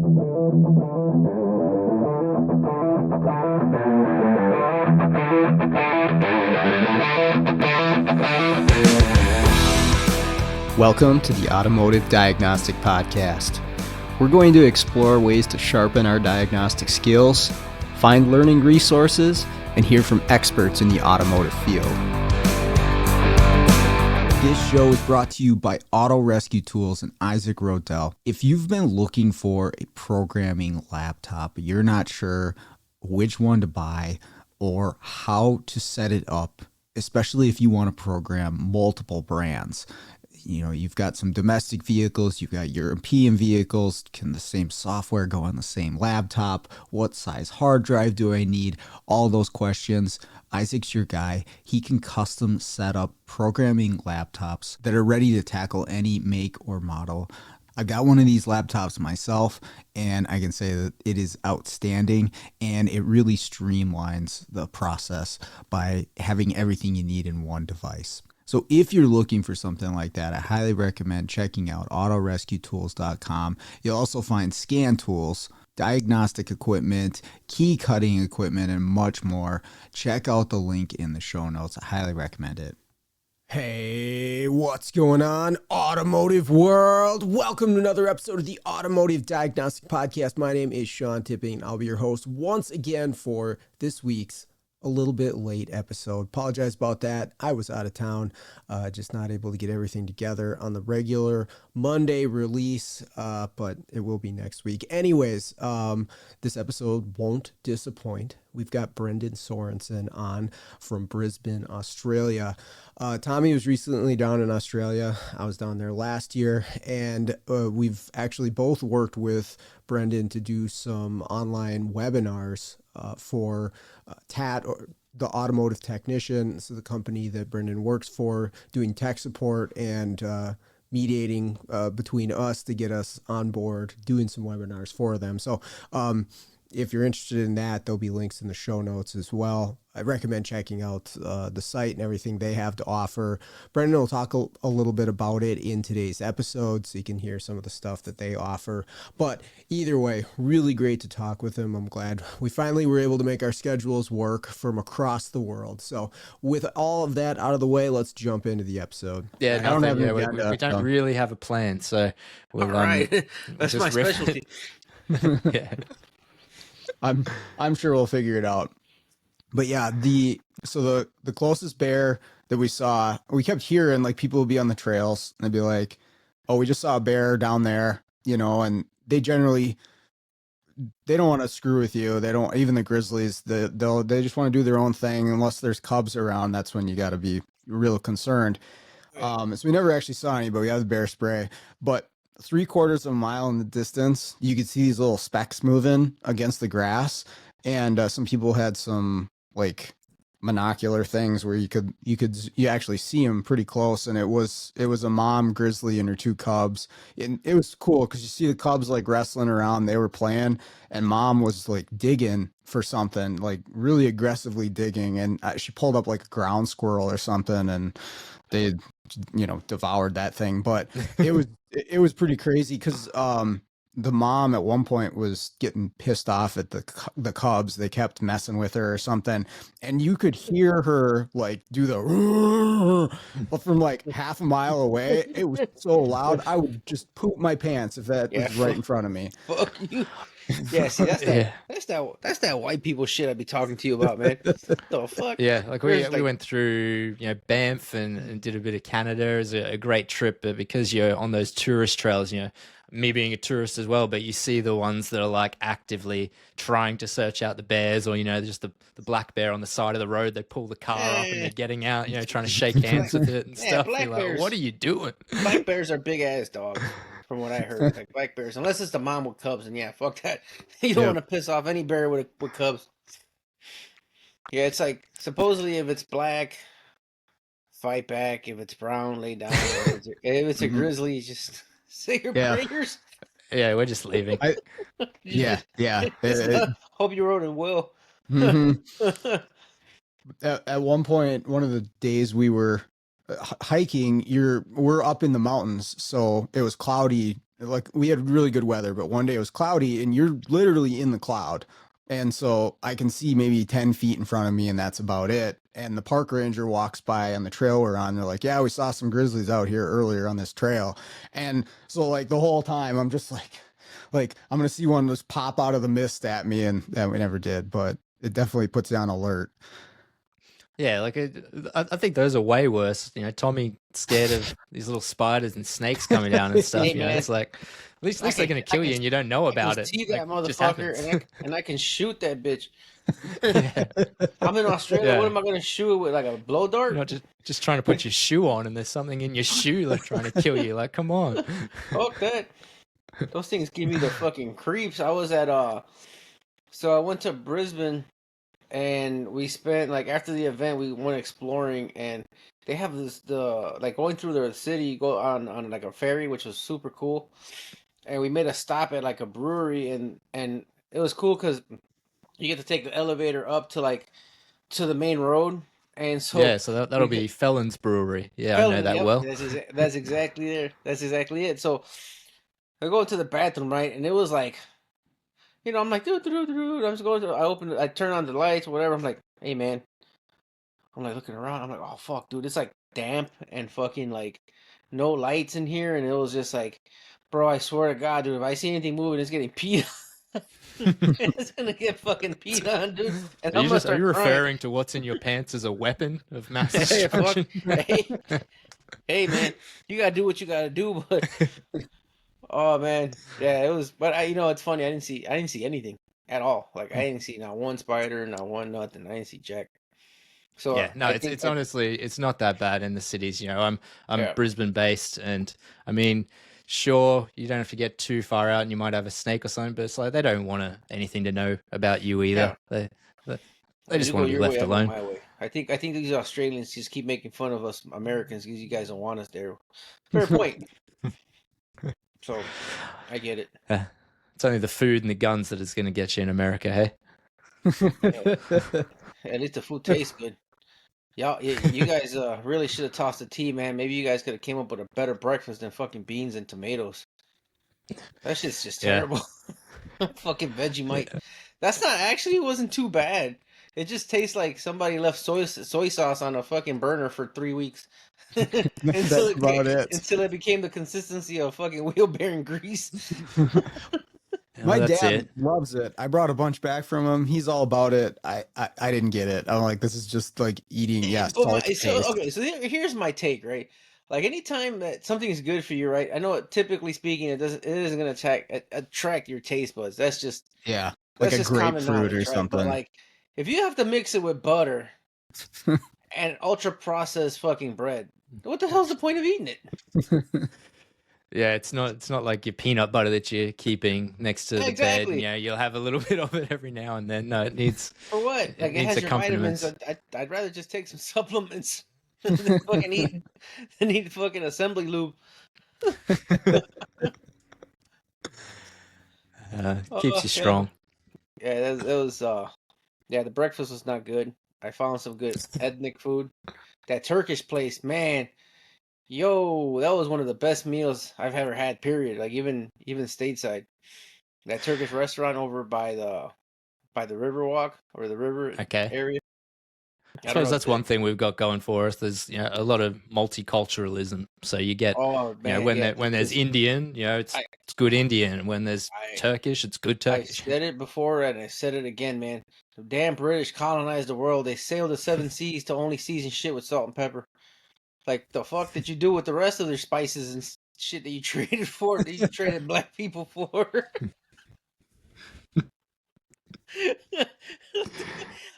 Welcome to the Automotive Diagnostic Podcast. We're going to explore ways to sharpen our diagnostic skills, find learning resources, and hear from experts in the automotive field. This show is brought to you by Auto Rescue Tools and Isaac Rodell. If you've been looking for a programming laptop, but you're not sure which one to buy or how to set it up, especially if you want to program multiple brands. You know, you've got some domestic vehicles, you've got European vehicles. Can the same software go on the same laptop? What size hard drive do I need? All those questions. Isaac's your guy. He can custom set up programming laptops that are ready to tackle any make or model. I got one of these laptops myself, and I can say that it is outstanding, and it really streamlines the process by having everything you need in one device. So if you're looking for something like that, I highly recommend checking out autorescuetools.com. You'll also find scan tools, diagnostic equipment, key cutting equipment, and much more. Check out the link in the show notes. I highly recommend it. Hey, what's going on, automotive world? Welcome to another episode of the Automotive Diagnostic Podcast. My name is Sean Tipping. I'll be your host once again for this week's a little bit late episode. Apologize about that. I was out of town, just not able to get everything together on the regular Monday release, but it will be next week. Anyways, this episode won't disappoint. We've got Brendan Sorensen on from Brisbane, Australia. Tommy was recently down in Australia. I was down there last year, and we've actually both worked with Brendan to do some online webinars for TAT, or the Automotive Technician. This is the company that Brendan works for, doing tech support and mediating between us to get us on board, doing some webinars for them. So if you're interested in that, there'll be links in the show notes as well. I recommend checking out the site and everything they have to offer. Brendan will talk a little bit about it in today's episode, so you can hear some of the stuff that they offer. But either way, really great to talk with him. I'm glad we finally were able to make our schedules work from across the world. So with all of that out of the way, let's jump into the episode. Yeah, we don't really have a plan, so we'll, all right. That's my specialty. Yeah. I'm sure we'll figure it out. But yeah, the closest bear that we saw, we kept hearing like people would be on the trails and they'd be like, "Oh, we just saw a bear down there," you know, and they don't want to screw with you. They don't, even the grizzlies, they just want to do their own thing. Unless there's cubs around, that's when you got to be real concerned. So we never actually saw any, but we have the bear spray. But 3/4 of a mile in the distance, you could see these little specks moving against the grass, and some people had some like monocular things where you actually see them pretty close, and it was a mom grizzly and her two cubs, and it was cool because you see the cubs like wrestling around, they were playing, and mom was like digging for something, like really aggressively digging, and she pulled up like a ground squirrel or something, and they devoured that thing. But it was pretty crazy because the mom at one point was getting pissed off at the cubs. They kept messing with her or something, and you could hear her like do the but from like half a mile away. It was so loud, I would just poop my pants if that was right in front of me. Fuck you. Yeah, see, that's that white people shit I'd be talking to you about, man. The fuck? Yeah, like we went through Banff and did a bit of Canada. It was a great trip, but because you're on those tourist trails, me being a tourist as well, but you see the ones that are like actively trying to search out the bears, or just the black bear on the side of the road. They pull the car up and they're getting out, trying to shake hands with it and stuff. You're like, what are you doing? Black bears are big ass dogs, from what I heard. Like black bears, unless it's the mom with cubs, and fuck that. You don't want to piss off any bear with cubs. Yeah, it's like supposedly if it's black, fight back. If it's brown, lay down. If it's a grizzly, just say your prayers. Yeah, we're just leaving. Hope you rode it well. Mm-hmm. At one point, one of the days we were hiking, we're up in the mountains, so it was cloudy Like we had really good weather, but one day it was cloudy and you're literally in the cloud. And so I can see maybe 10 feet in front of me and that's about it. And the park ranger walks by on the trail we're on. They're like, yeah, we saw some grizzlies out here earlier on this trail. And so like the whole time I'm just like I'm going to see one just pop out of the mist at me. And that we never did, but it definitely puts you on alert. Yeah, like I think those are way worse. You know, Tommy scared of these little spiders and snakes coming down and stuff. Hey, You know, man. it's like at least they're gonna kill you and you don't know I about can it. see Like, that it just motherfucker, happens. and I can shoot that bitch. Yeah, I'm in Australia. What yeah. am I gonna shoot it with? Like a blow You're dart? not just trying to put your shoe on and there's something in your shoe like trying to kill you. Like, come on. Fuck that. Those things give me the fucking creeps. I was at so I went to Brisbane and we spent like after the event we went exploring and they have the like going through the city, you go on like a ferry, which was super cool. And we made a stop at like a brewery and it was cool because you get to take the elevator up to like to the main road. And so Yeah, so that'll we be Felon's Brewery. Yeah, I know Felon, that yep, well. that's exactly there. That's exactly it. So I go to the bathroom, right, and it was like, I'm like, dude. I'm just going to. I open it. I turn on the lights, whatever. I'm like, hey, man. I'm like looking around. I'm like, oh fuck, dude, it's like damp and fucking like no lights in here, and it was just like, bro, I swear to God, dude, if I see anything moving, it's getting peed on. It's gonna get fucking peed on, dude, and I'm gonna Are start you crying. referring to what's in your pants as a weapon of mass Hey, fuck, destruction? hey, man, you gotta do what you gotta do, but oh man, yeah, it was. But it's funny. I didn't see anything at all. Like I didn't see not one spider, not one nothing. I didn't see jack. So Yeah, no, I it's think, it's honestly it's not that bad in the cities. You know, I'm yeah, Brisbane based, and I mean, sure, you don't have to get too far out, and you might have a snake or something, but it's like they don't want anything to know about you yeah. either. They, they just You want go to be your way, left I go alone. my way. I think these Australians just keep making fun of us Americans because you guys don't want us there. Fair point. So I get it. It's only the food and the guns that is going to get you in America, hey? Yeah, at least the food tastes good. Y'all, you guys really should have tossed the tea, man. Maybe you guys could have came up with a better breakfast than fucking beans and tomatoes. That shit's just Yeah, terrible. Fucking Vegemite. yeah. That's not actually it wasn't too bad. It just tastes like somebody left soy sauce on a fucking burner for 3 weeks until That's about it. until it became the consistency of fucking wheel bearing grease. Yeah, My that's dad it. loves it. I brought a bunch back from him. He's all about it. I didn't get it. I'm like, this is just like eating, yeah, But salt paste. okay, so here's my take, right? Like anytime that something is good for you, right? I know typically speaking, it isn't gonna attract your taste buds. Yeah, like That's a just common grapefruit or knowledge, right? But something. like, if you have to mix it with butter and ultra processed fucking bread, what the hell's the point of eating it? Yeah, it's not like your peanut butter that you're keeping next to Yeah, the bed, and exactly. yeah, you'll have a little bit of it every now and then. No, For what? it Like it needs has your vitamins. accompaniments. I'd rather just take some supplements than fucking eat fucking assembly lube. Keeps you Yeah, strong. yeah. Yeah. The breakfast was not good. I found some good ethnic food. That Turkish place, man. Yo, that was one of the best meals I've ever had. Period. Like even stateside. That Turkish restaurant over by the Riverwalk or the river Okay. area. I I don't suppose know. that's one thing we've got going for us. There's a lot of multiculturalism. So you get Oh man, when yeah. when there's Because Indian, I it's good Indian. When there's I Turkish, it's good I Turkish. said it before and I said it again, man. The damn British colonized the world. They sailed the seven seas to only season shit with salt and pepper. Like the fuck did you do with the rest of their spices and shit that you traded for? That you traded black people for?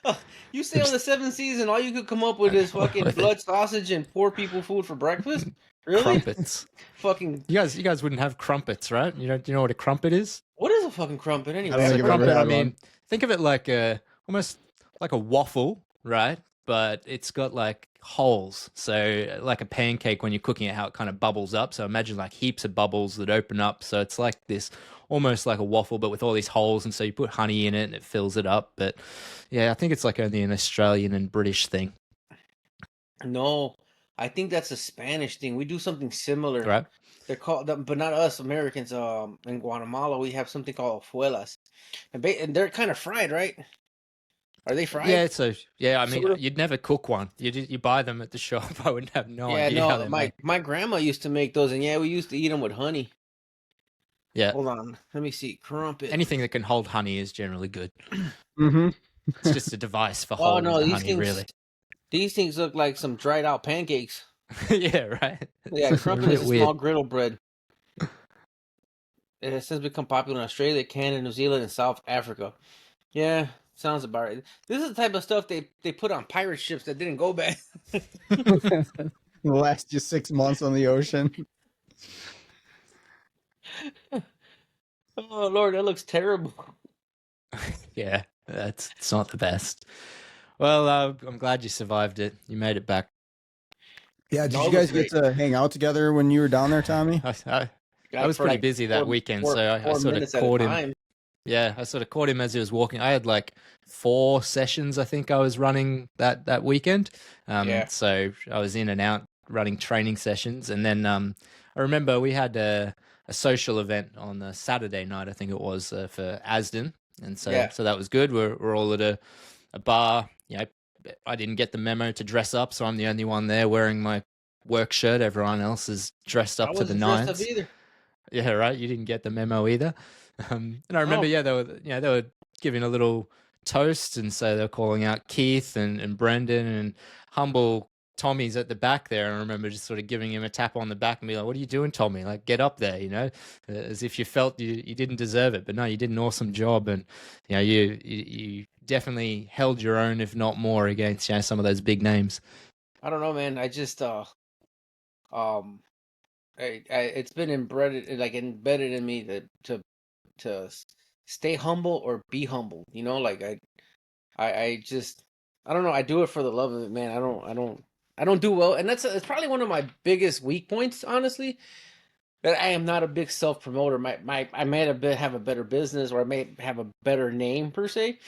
Oh, you sailed the seven seas and all you could come up with is fucking blood sausage and poor people food for breakfast? Really? Crumpets. Fucking You guys wouldn't have crumpets, right? Do you know what a crumpet is? what is a fucking crumpet I anyway? don't I So think haven't I've heard of ever crumpet, it. I had one. mean, think of it like almost like a waffle, right? But it's got like holes. So like a pancake when you're cooking it, how it kind of bubbles up. So imagine like heaps of bubbles that open up. So it's like this almost like a waffle, but with all these holes. And so you put honey in it and it fills it up. But yeah, I think it's like only an Australian and British thing. No. I think that's a Spanish thing. We do something similar. right? They're called, but not us Americans. In Guatemala, we have something called afuelas, and they're kind of fried, right? Are they fried? Yeah, so yeah, I mean, Sort of. you'd never cook one. You buy them at the shop. I wouldn't have no Yeah, idea how no, they're my made. my grandma used to make those, and yeah, we used to eat them with honey. Yeah, Hold on, let me see. Crumpet. anything that can hold honey is generally good. Mm-hmm. It's just a device for Oh holding no, the these honey, things really. these things look like some dried out pancakes. Yeah, right. Yeah, It's a crumpet is bit a weird. small griddle bread. It has since become popular in Australia, Canada, New Zealand, and South Africa. Yeah, sounds about right. This is the type of stuff they put on pirate ships that didn't go bad. Last you 6 months on the ocean. Oh Lord, that looks terrible. Yeah, it's not the best. Well, I'm glad you survived it. You made it back. Yeah, did No, you it was guys get great. to hang out together when you were down there, Tommy? I Like was for pretty like busy that weekend, so I four sort of minutes at a caught him. time. Yeah, I sort of caught him as he was walking. I had like 4 sessions, I think I was running that weekend. Yeah, So I was in and out running training sessions, and then I remember we had a social event on a Saturday night, I think it was for Asden, and so yeah. that was good. We're all at a bar. You know, I didn't get the memo to dress up, so I'm the only one there wearing my work shirt. Everyone else is dressed I up to the wasn't dressed up nines. either. Yeah, right. You didn't get the memo either. And I remember, No, yeah, they were giving a little toast, and so they're calling out Keith and Brendan and humble Tommy's at the back there. And I remember just sort of giving him a tap on the back and be like, "What are you doing, Tommy? Like, get up there, as if you felt you didn't deserve it, but no, you did an awesome job, and you definitely held your own, if not more, against some of those big names." I don't know, man. I just um it's been embedded in me to stay humble or be humble. You know, like I just I don't know. I do it for the love of it, man. I don't do well, and it's probably one of my biggest weak points, honestly. That I am not a big self promoter. I may have a better business, or I may have a better name per se,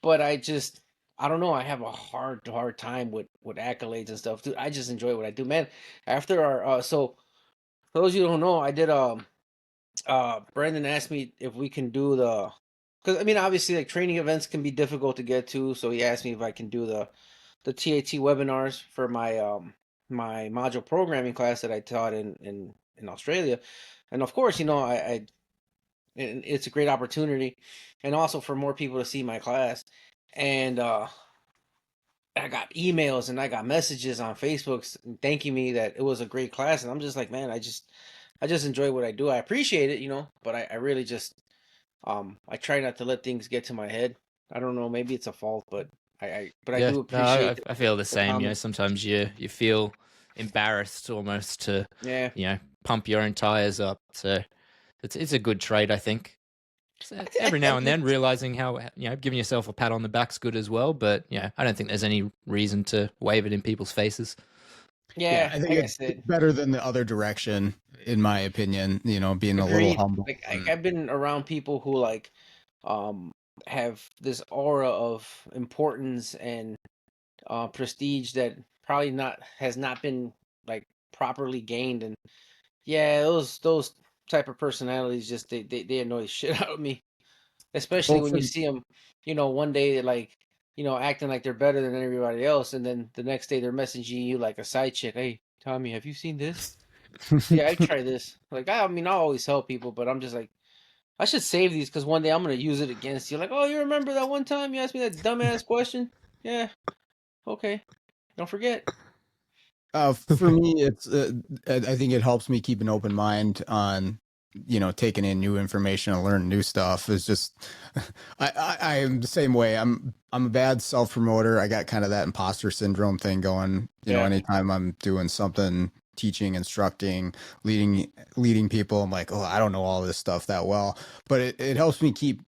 but I don't know. I have a hard time with accolades and stuff, dude. I just enjoy what I do, man. After our so for those of you who don't know, I did Brandon asked me if we can do the, because I mean obviously like training events can be difficult to get to, so he asked me if I can do the TAT webinars for my module programming class that I taught in Australia, and of course I and it's a great opportunity, and also for more people to see my class, and I got emails and I got messages on Facebook thanking me that it was a great class, and I'm just like, man, I just enjoy what I do. I appreciate it, but I really just I try not to let things get to my head. I don't know, maybe it's a fault, but I Yeah, do no, appreciate I feel the the same. comments. Sometimes you feel embarrassed almost to Yeah, pump your own tires up. So it's a good trait, I think. So every I now and think then, realizing how giving yourself a pat on the back's good as well. But I don't think there's any reason to wave it in people's faces. Yeah, yeah, I think like I it's said, better than the other direction, in my opinion. Being a little agreed. humble. Like I've been around people who like um have this aura of importance and prestige that probably not has not been like properly gained, and yeah, those type of personalities just they annoy the shit out of me, especially Well, when for you see them, one day like acting like they're better than everybody else, and then the next day they're messaging you like a side chick, hey Tommy, have you seen this? Yeah, I try this. Like I mean I always help people, but I'm just like, I should save these because one day I'm gonna use it against you. Like, oh, you remember that one time you asked me that dumbass question? Yeah, okay, don't forget. for me, it's I think it helps me keep an open mind on taking in new information and learning new stuff. Is just I am the same way. I'm a bad self promoter. I got kind of that imposter syndrome thing going. Yeah. Anytime I'm doing something, teaching, instructing, leading people, I'm like, oh, I don't know all this stuff that well. But it helps me keep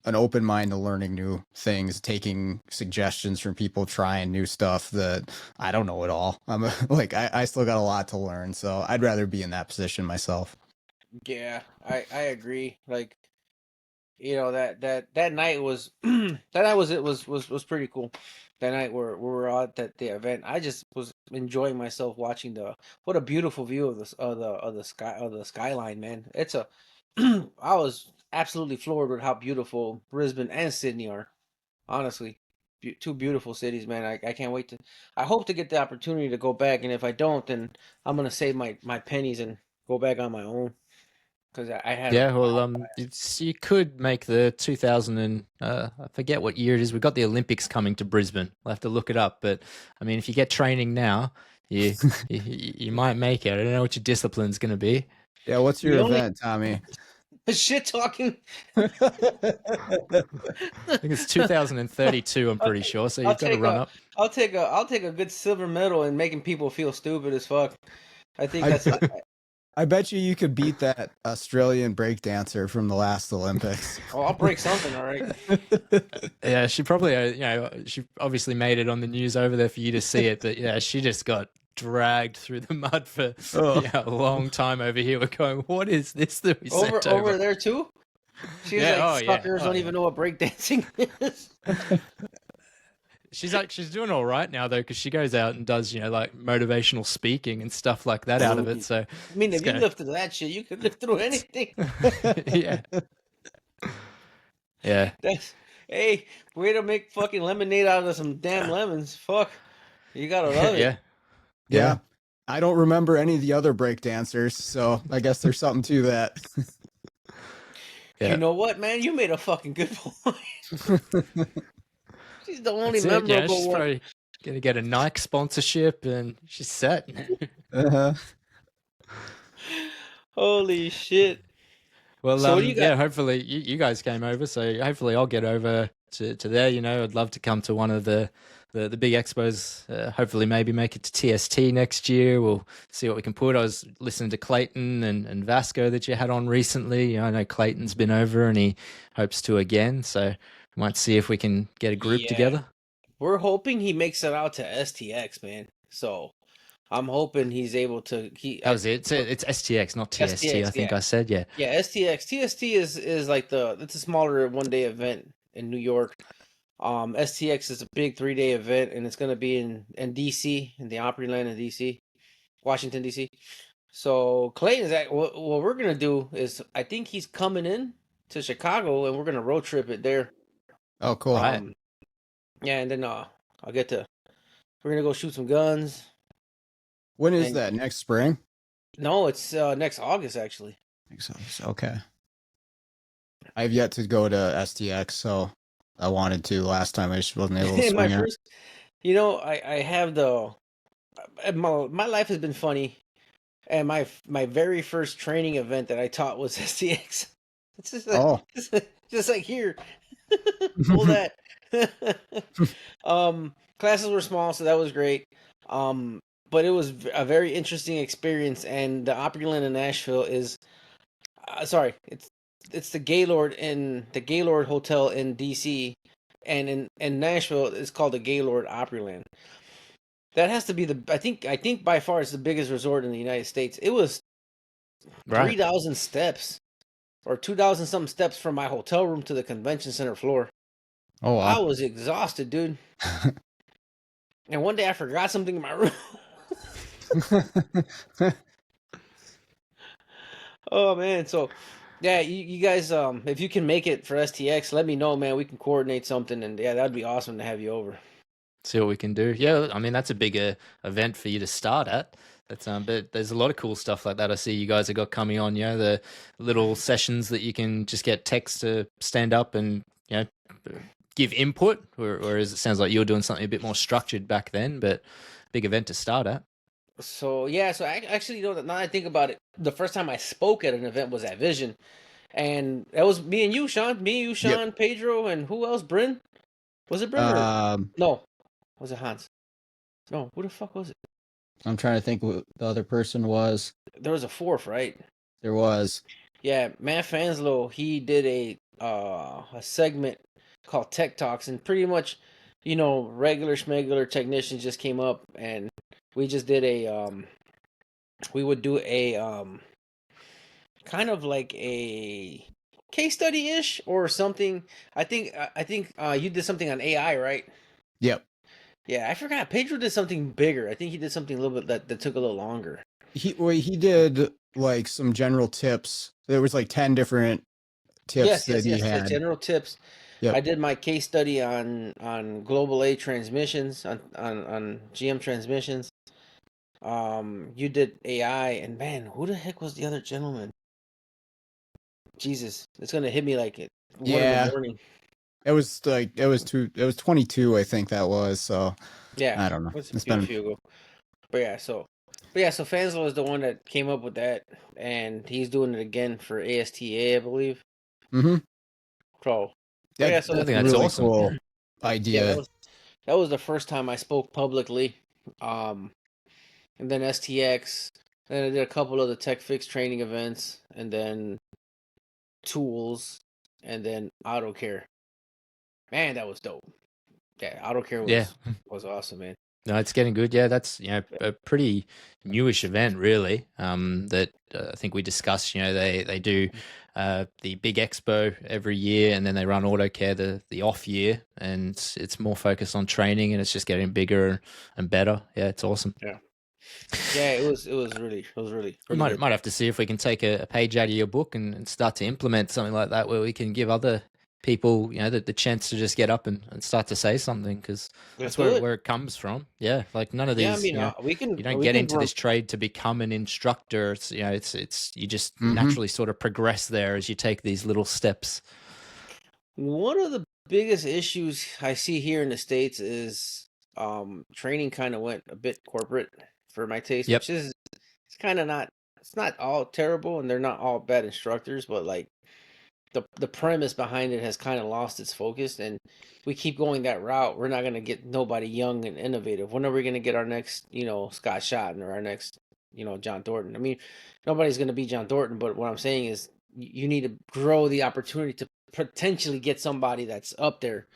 an open mind to learning new things, taking suggestions from people, trying new stuff that I don't know at all. Like I still got a lot to learn, so I'd rather be in that position myself. Yeah, I agree. Like, that night was that night was it was pretty cool. That night where we were at the event, I just was enjoying myself watching what a beautiful view of the skyline, man. It's a I was absolutely floored with how beautiful Brisbane and Sydney are. Honestly, two beautiful cities, man. I can't wait to. I hope to get the opportunity to go back, and if I don't, then I'm gonna save my pennies and go back on my own because I had a Yeah, well, you could make the 2000 and I forget what year it is. We've got the Olympics coming to Brisbane. We'll have to look it up. But I mean, if you get training now, you might make it. I don't know what your discipline's going to be. Yeah, what's your the only event, Tommy? shit talking. I think it's 2032. I'm pretty sure. So I'll you've got to take run a up. I'll take a good silver medal in making people feel stupid as fuck. I think I that's I bet you could beat that Australian breakdancer from the last Olympics. oh, I'll break something, all right. Yeah, she probably, she obviously made it on the news over there for you to see it. But yeah, she just got dragged through the mud for a long time over here. We're going, what is this that we sent over there too? She's like, suckers don't even know what breakdancing is. She's doing all right now though, because she goes out and does like motivational speaking and stuff like that out of it. So I mean, if you live through that shit, you could live through anything. yeah, yeah. Hey, way to make fucking lemonade out of some damn lemons. Fuck, you gotta love it. Yeah. I don't remember any of the other breakdancers, so I guess there's something to that. You know what, man? You made a fucking good point. She's the only memorable she's one. probably gonna get a Nike sponsorship, and she's set. Holy shit! Well, so yeah, hopefully you guys came over, so hopefully I'll get over to there. I'd love to come to one of the big expos. Hopefully, maybe make it to TST next year. We'll see what we can put. I was listening to Clayton and Vasco that you had on recently. I know Clayton's been over and he hopes to again. So we might see if we can get a group together. We're hoping he makes it out to STX, man. So I'm hoping he's able to. That was it. It's STX, not TST. STX, I think I said, yeah. Yeah, STX. TST is like it's a smaller 1-day event in New York. STX is a big 3-day event, and it's going to be in DC, in the Opryland in DC, Washington DC. So Clayton's what we're going to do is, I think he's coming in to Chicago, and we're going to road trip it there. Oh, cool. Yeah, and then we're going to go shoot some guns. When is that? Next spring? No, it's next August, actually. Next August. Okay. I've yet to go to STX, so I wanted to last time. I just wasn't able to swing it. I have my life has been funny, and my very first training event that I taught was STX. It's just like, just like here. Pull that. Classes were small, so that was great. But it was a very interesting experience, and the Opryland in Nashville is, it's the Gaylord Hotel in DC, and in Nashville it's called the Gaylord Opryland. That has to be I think by far it's the biggest resort in the United States. It was 3,000 steps, or 2,000 something steps from my hotel room to the convention center floor. Oh wow. I was exhausted, dude. And one day I forgot something in my room. Oh man, so yeah, you guys, if you can make it for STX, let me know, man. We can coordinate something, and yeah, that'd be awesome to have you over. See what we can do. Yeah, I mean that's a bigger event for you to start at. That's but there's a lot of cool stuff like that I see you guys have got coming on. The little sessions that you can just get text to stand up and give input, whereas it sounds like you were doing something a bit more structured back then, but big event to start at. So yeah, so I actually now that I think about it, the first time I spoke at an event was at Vision, and that was me and you, Sean. Yep. Pedro, and who else? Bryn? Was it Bryn? No, was it Hans? No, who the fuck was it? I'm trying to think what the other person was. There was a fourth, right? There was. Yeah, Matt Fanslow. He did a segment called Tech Talks, and pretty much, regular schmegular technicians just came up, and we just did we would do a kind of like a case study-ish or something. I think you did something on AI, right? Yep. Yeah, I forgot. Pedro did something bigger. I think he did something a little bit that took a little longer. He did like some general tips. There was like 10 different tips Yes, that yes, he yes. The had. general tips. Yep. I did my case study on global A transmissions on GM transmissions. You did AI, and man, who the heck was the other gentleman? Jesus, it's gonna hit me like at 1 in the Yeah. morning. It was 22, I think that was. So Yeah, I don't know. it's It's a been few ago. But yeah, so Fanslow is the one that came up with that, and he's doing it again for ASTA, I believe. hmm So, but yeah, That's so I that's think a that's really awesome. cool yeah, idea. that was the first time I spoke publicly. Um, and then STX. Then I did a couple of the Tech Fix training events, and then tools, and then auto care. Man, that was dope. Yeah, auto care Yeah. was awesome, man. No, it's getting good. Yeah, that's a pretty newish event, really. That I think we discussed. They do the big expo every year, and then they run auto care the off year, and it's more focused on training, and it's just getting bigger and better. Yeah, it's awesome. Yeah, yeah, it was really good. Might have to see if we can take a page out of your book and start to implement something like that, where we can give other people, the chance to just get up and start to say something, because Let's that's do it. where it comes from. Yeah, like none of Yeah, I these, mean, we can you don't we get can into run. this trade to become an instructor. It's you just hmm naturally sort of progress there as you take these little steps. One of the biggest issues I see here in the States is training kind of went a bit corporate for my taste, Yep. which is it's kind of not it's not all terrible and they're not all bad instructors, but like the premise behind it has kind of lost its focus and we keep going that route, we're not going to get nobody young and innovative. When are we going to get our next, Scott Shotton or our next, John Thornton? I mean, nobody's going to be John Thornton, but what I'm saying is you need to grow the opportunity to potentially get somebody that's up there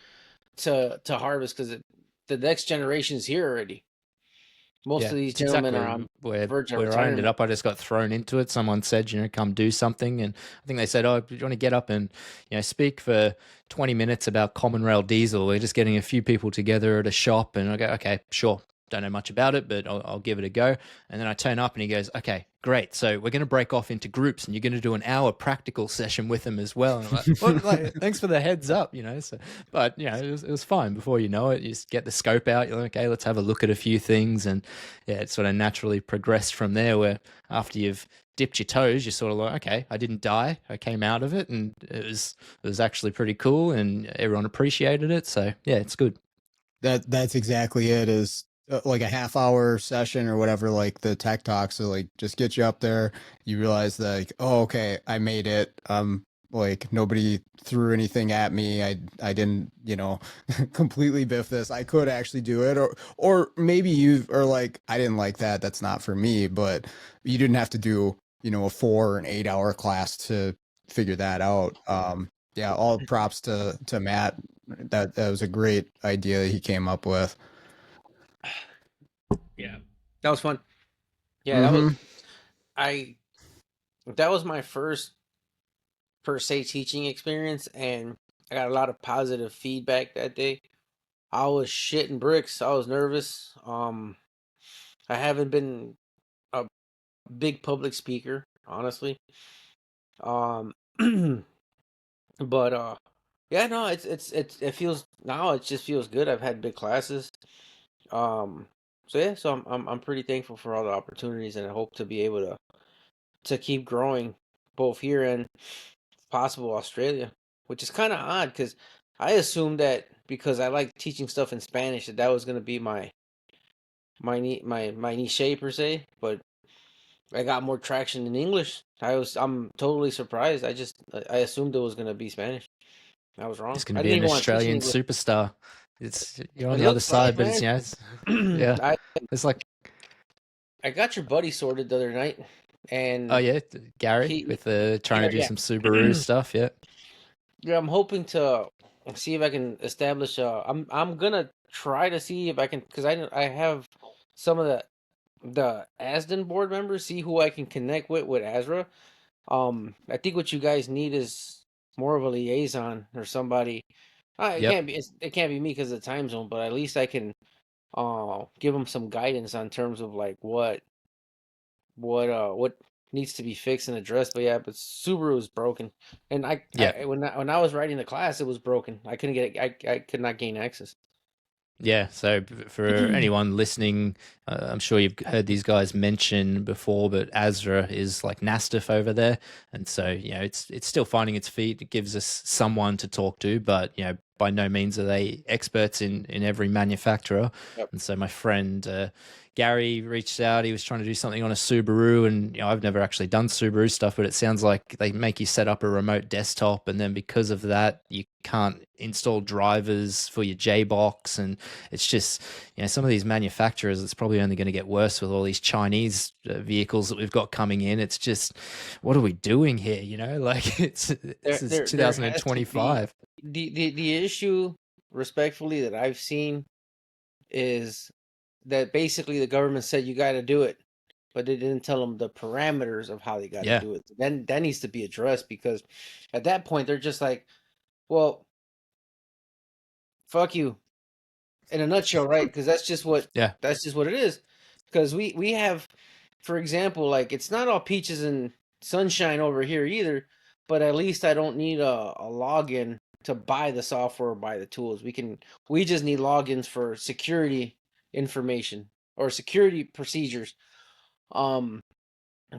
to harvest because the next generation is here already. Most Yeah, of these it's gentlemen exactly are on where verge of I ended retirement. up. I just got thrown into it. Someone said, come do something, and I think they said, "Oh, do you want to get up and speak for 20 minutes about common rail diesel?" We're just getting a few people together at a shop, and I go, "Okay, sure." Don't know much about it, but I'll give it a go. And then I turn up, and he goes, "Okay, great. So we're going to break off into groups, and you're going to do an hour practical session with them as well." And I'm like, "Well, like, thanks for the heads up, So, but it was fine. Before you know it, you just get the scope out. You're like, okay, let's have a look at a few things, and yeah, it sort of naturally progressed from there. Where after you've dipped your toes, you're sort of like, okay, I didn't die. I came out of it, and it was actually pretty cool, and everyone appreciated it. So yeah, it's good. That's exactly it. Is like a half-hour session or whatever, like the tech talk. So like, just get you up there. You realize that, like, oh, okay, I made it. Like nobody threw anything at me. I didn't, completely biff this. I could actually do it, or maybe you are like, I didn't like that. That's not for me. But you didn't have to do, a 4 or an 8 hour class to figure that out. Yeah, all props to Matt. That was a great idea that he came up with. Yeah, that was fun. Yeah, Mm-hmm. I that was my first per se teaching experience, and I got a lot of positive feedback that day. I was shitting bricks. I was nervous. I haven't been a big public speaker, honestly. Um, but yeah, no, it feels now. It just feels good. I've had big classes. Um, so yeah, so I'm pretty thankful for all the opportunities, and I hope to be able to keep growing both here and if possible Australia, which is kind of odd because I assumed that because I like teaching stuff in Spanish that was gonna be my niche per se, but I got more traction in English. I'm totally surprised. I assumed it was gonna be Spanish. I was wrong. Just going to I be didn't an even want to teach in Australian English. superstar. You're on It the other looks side, like, but man. yeah, I it's like, I got your buddy sorted the other night, oh and yeah, Gary he with trying to do yeah some Subaru stuff. Yeah, yeah. I'm hoping to see if I can establish. I'm gonna try to see if I can because I have some of the ASDN board members. See who I can connect with Azra. I think what you guys need is more of a liaison or somebody. It yep. can't be. It can't be me because of the time zone. But at least I can. give them some guidance on terms of like what needs to be fixed and addressed. But yeah, but Subaru is broken, and Yeah. when I was writing the class, it was broken. I couldn't get it. I could not gain access. Yeah, so for anyone listening, I'm sure you've heard these guys mention before, but Azra is like Nastiff over there, and so it's still finding its feet. It gives us someone to talk to, but by no means are they experts in every manufacturer. Yep. And so my friend Gary reached out. He was trying to do something on a Subaru, and I've never actually done Subaru stuff, but it sounds like they make you set up a remote desktop, and then because of that, you can't install drivers for your J box, and it's just some of these manufacturers. It's probably only going to get worse with all these Chinese vehicles that we've got coming in. It's just, what are we doing here? Like this is There has to 2025. be the issue, respectfully, that I've seen is that basically the government said you got to do it, but they didn't tell them the parameters of how they got to Yeah. do it. Then that needs to be addressed, because at that point they're just like, well, fuck you, in a nutshell, right? Because that's just what Yeah. it is. Because we have, for example, like, it's not all peaches and sunshine over here either, but at least I don't need a login to buy the software or buy the tools. We just need logins for security information or security procedures. Um,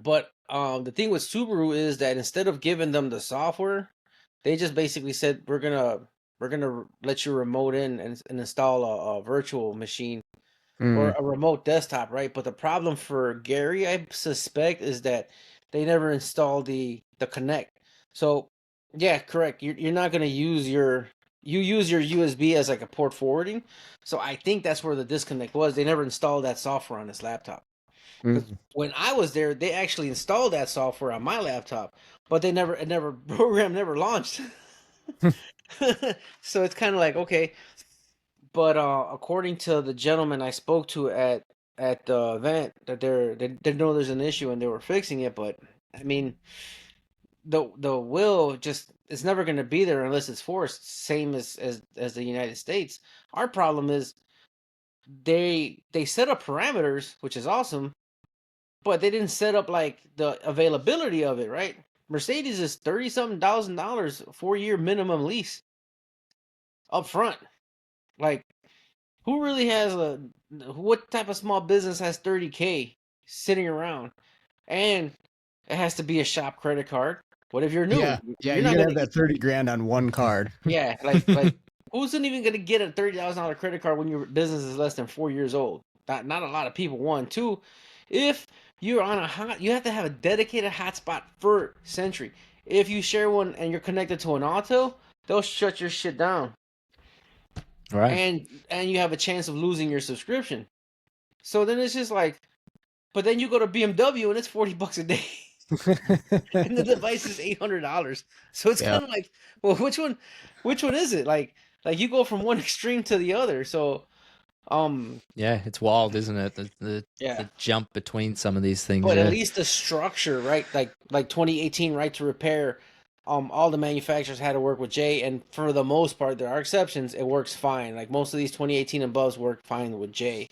but the thing with Subaru is that instead of giving them the software, they just basically said we're gonna let you remote in and install a virtual machine or a remote desktop, right? But the problem for Gary, I suspect, is that they never installed the Connect. So yeah, correct. You're not gonna use you use your USB as like a port forwarding. So I think that's where the disconnect was. They never installed that software on this laptop. Because when I was there, they actually installed that software on my laptop, but it never program never launched. So it's kind of like, okay, but according to the gentleman I spoke to at the event, that they know there's an issue and they were fixing it. But I mean, the will just, it's never going to be there unless it's forced. Same as the United States. Our problem is they set up parameters, which is awesome, but they didn't set up like the availability of it, right? Mercedes is 30 something $1,000 4-year minimum lease up front. Like, who really has what type of small business has 30K sitting around? And it has to be a shop credit card. What if you're new? Yeah, You're you not can gonna have that 30 grand on one card. Yeah, like who's even gonna get a $30,000 credit card when your business is less than 4 years old? Not a lot of people. One, two, if you're on you have to have a dedicated hotspot for Sentry. If you share one and you're connected to an auto, they'll shut your shit down, Right. and you have a chance of losing your subscription. So then it's just like, but then you go to BMW and it's $40 a day. And the device is $800. So it's kind of like, well, which one is it? Like you go from one extreme to the other. So Yeah, it's wild, isn't it? The jump between some of these things. but Yeah. at least the structure, right? Like 2018 right to repair, all the manufacturers had to work with J, and for the most part, there are exceptions, it works fine. Like most of these 2018 and above work fine with J.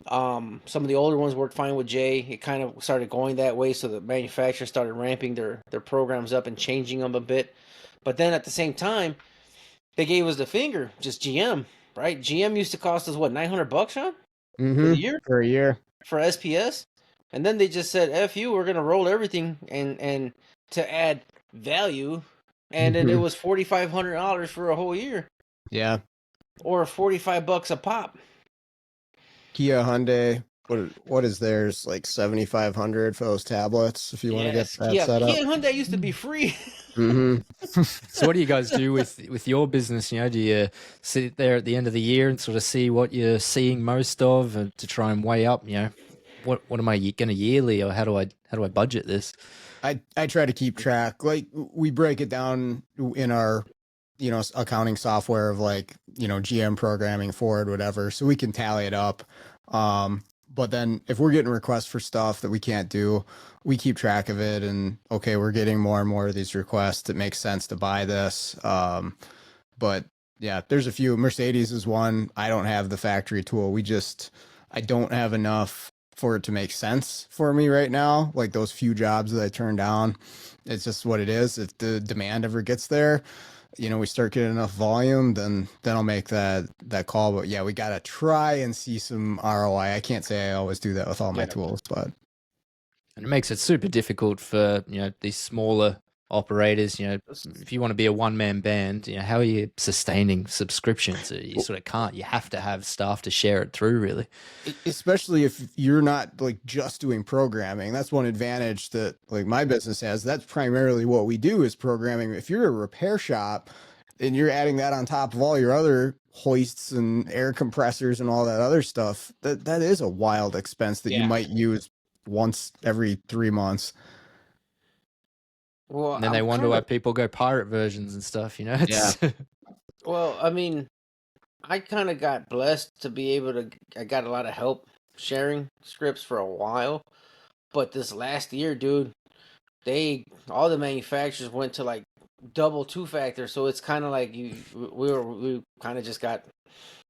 Some of the older ones worked fine with J. It kind of started going that way, so the manufacturers started ramping their programs up and changing them a bit. But then at the same time, they gave us the finger, just GM, right? GM used to cost us what, $900, Sean, for the year For a year. for SPS, and then they just said, "F you, we're gonna roll everything and to add value," and then it was $4,500 for a whole year, Yeah. or $45 a pop. Kia Hyundai. What is theirs? Like 7,500 for those tablets if you want to get that Kia set up. Kia Hyundai used to be free. So what do you guys do with your business? Do you sit there at the end of the year and sort of see what you're seeing most of, and to try and weigh up, what am I going to yearly, or how do I budget this? I try to keep track. Like, we break it down in our accounting software of like, GM programming, Ford, whatever, so we can tally it up. But then if we're getting requests for stuff that we can't do, we keep track of it, and okay, we're getting more and more of these requests. It makes sense to buy this. But Yeah, there's a few. Mercedes is one. I don't have the factory tool. I don't have enough for it to make sense for me right now. Like those few jobs that I turned down, it's just what it is. If the demand ever gets there, we start getting enough volume, then I'll make that call. But yeah, we gotta try and see some ROI. I can't say I always do that with all my tools, but And it makes it super difficult for, these smaller operators. If you want to be a one-man band, how are you sustaining subscriptions? You sort of can't. You have to have staff to share it through, really. especially if you're not like just doing programming. That's one advantage that like my business has. That's primarily what we do is programming. If you're a repair shop and you're adding that on top of all your other hoists and air compressors and all that other stuff, that is a wild expense that you might use once every 3 months. Well, And then they wonder why people go pirate versions and stuff, It's, Well, I mean, I kind of got blessed to be able to. I got a lot of help sharing scripts for a while, but this last year, dude, all the manufacturers went to like double two factor, so it's kind of like we kind of just got,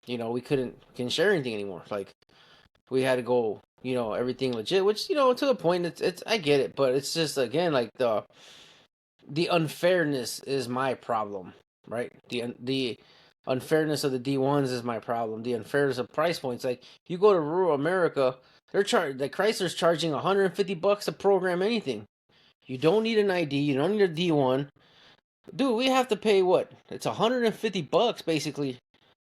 we couldn't share anything anymore. Like we had to go, everything legit, which to the point it's I get it, but it's just again like the unfairness is my problem, right? The unfairness of the D1s is my problem. The unfairness of price points. Like you go to rural America, the Chrysler's charging $150 to program anything. You don't need an ID. You don't need a D1. Dude, we have to pay what? It's $150 basically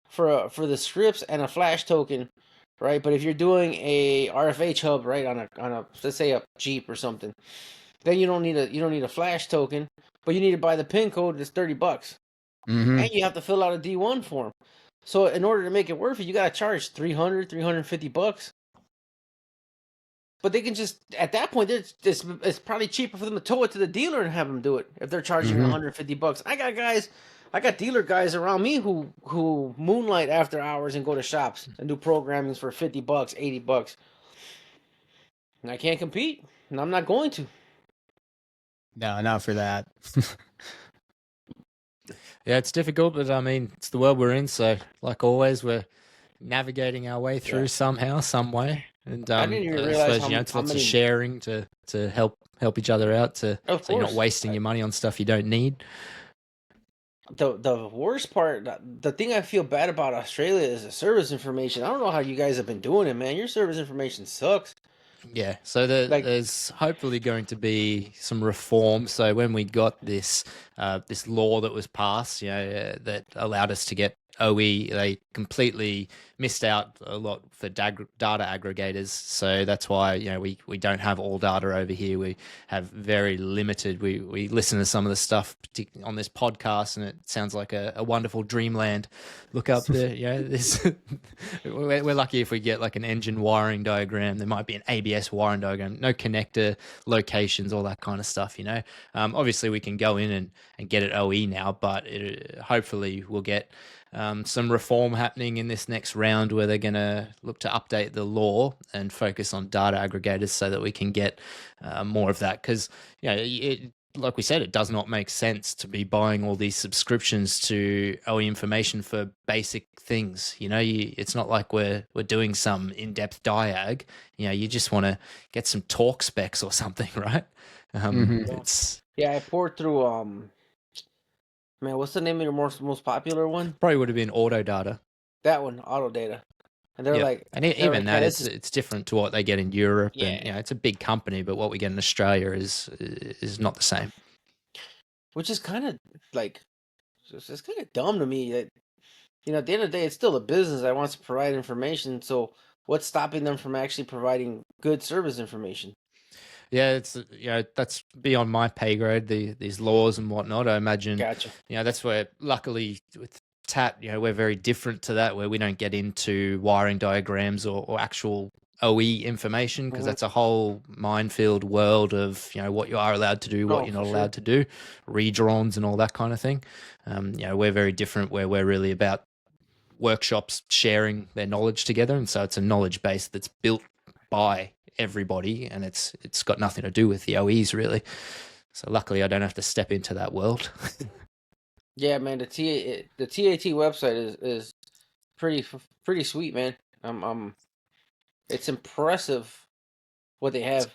for the scripts and a flash token, right? But if you're doing a RFH hub, right, on a let's say a Jeep or something, then you don't need a flash token, but you need to buy the pin code. It's $30, and you have to fill out a D1 form. So in order to make it worth it, you gotta charge $350. But they can just at that point, it's probably cheaper for them to tow it to the dealer and have them do it if they're charging $150. I got dealer guys around me who moonlight after hours and go to shops and do programmings for $50, $80, and I can't compete, and I'm not going to. No, not for that. Yeah, it's difficult, but I mean, it's the world we're in. So, like always, we're navigating our way through somehow, some way. And I didn't even I realize suppose it's lots many... of sharing to help each other out, so you're not wasting your money on stuff you don't need. The worst part, the thing I feel bad about Australia is the service information. I don't know how you guys have been doing it, man. Your service information sucks. Yeah, so there's hopefully going to be some reform. So when we got this this law that was passed, that allowed us to get OE, they completely missed out a lot for data aggregators. So that's why we don't have all data over here. We have very limited. We listen to some of the stuff on this podcast, and it sounds like a wonderful dreamland. Look up there. This we're lucky if we get like an engine wiring diagram. There might be an ABS wiring diagram. No connector locations, all that kind of stuff. Obviously we can go in and get it OE now, but hopefully we'll get some reform happening in this next round where they're going to look to update the law and focus on data aggregators so that we can get more of that. Because, like we said, it does not make sense to be buying all these subscriptions to OE information for basic things. It's not like we're doing some in-depth diag. You just want to get some torque specs or something, right? I poured through man, what's the name of your most popular one? Probably would have been Autodata. That one, Autodata. And they're like, and even that, it's different to what they get in Europe. Yeah. And it's a big company, but what we get in Australia is not the same. Which is kind of like, it's kind of dumb to me that, at the end of the day, it's still a business that wants to provide information. So what's stopping them from actually providing good service information? Yeah, it's that's beyond my pay grade. These laws and whatnot. I imagine. Gotcha. That's where, luckily, with TAT, we're very different to that, where we don't get into wiring diagrams or actual OE information, because that's a whole minefield world of what you are allowed to do, what you're not allowed to do, redrawns and all that kind of thing. We're very different, where we're really about workshops sharing their knowledge together, and so it's a knowledge base that's built by everybody, and it's got nothing to do with the OEs really. So luckily I don't have to step into that world. Yeah, man. The TAT website is pretty sweet, man. It's impressive what they have.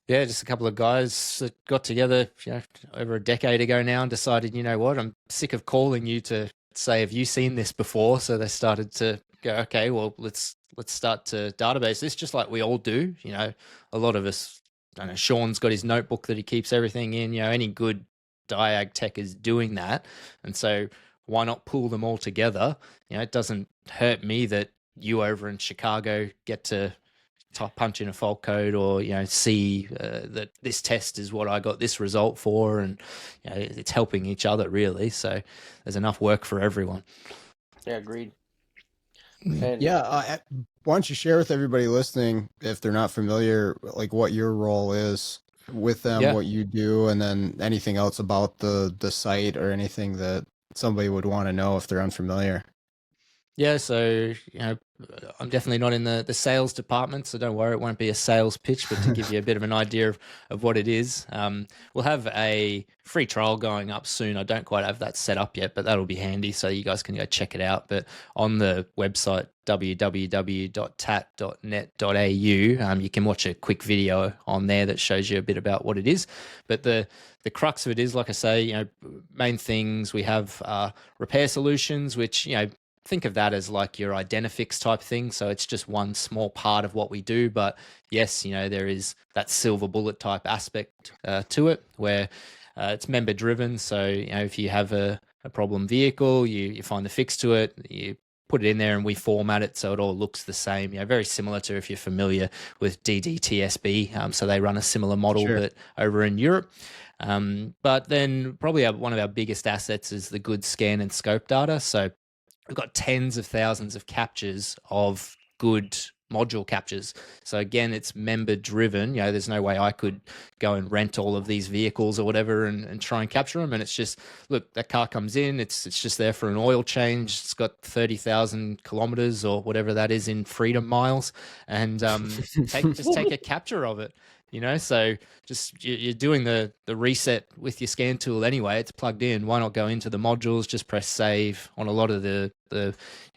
Yeah, just a couple of guys that got together, over a decade ago now, and decided, you know what, I'm sick of calling you to say, have you seen this before? So they started to go, okay, well, let's start to database this, just like we all do. A lot of us. I don't know. Sean's got his notebook that he keeps everything in. Any good diag tech is doing that, and so why not pull them all together? It doesn't hurt me that you over in Chicago get to punch in a fault code, or see that this test is what I got this result for, and it's helping each other really. So there's enough work for everyone. Yeah, agreed. And why don't you share with everybody listening, if they're not familiar, like what your role is with them, what you do, and then anything else about the site or anything that somebody would want to know if they're unfamiliar. Yeah, so I'm definitely not in the sales department, so don't worry, it won't be a sales pitch, but to give you a bit of an idea of what it is. We'll have a free trial going up soon. I don't quite have that set up yet, but that'll be handy, so you guys can go check it out. But on the website, www.tat.net.au, you can watch a quick video on there that shows you a bit about what it is. But the crux of it is, like I say, main things we have repair solutions, which, think of that as like your Identifix type thing. So it's just one small part of what we do. But yes, there is that silver bullet type aspect to it, where it's member driven. So, if you have a problem vehicle, you find the fix to it, you put it in there and we format it so it all looks the same. Very similar to if you're familiar with DDTSB. So they run a similar model, but over in Europe. But then probably one of our biggest assets is the good scan and scope data. So we've got tens of thousands of captures of good module captures. So again, it's member driven. There's no way I could go and rent all of these vehicles or whatever and try and capture them. And it's just, look, that car comes in, it's just there for an oil change. It's got 30,000 kilometers or whatever that is in freedom miles, and take a capture of it. So just you're doing the reset with your scan tool anyway. It's plugged in. Why not go into the modules? Just press save. On a lot of the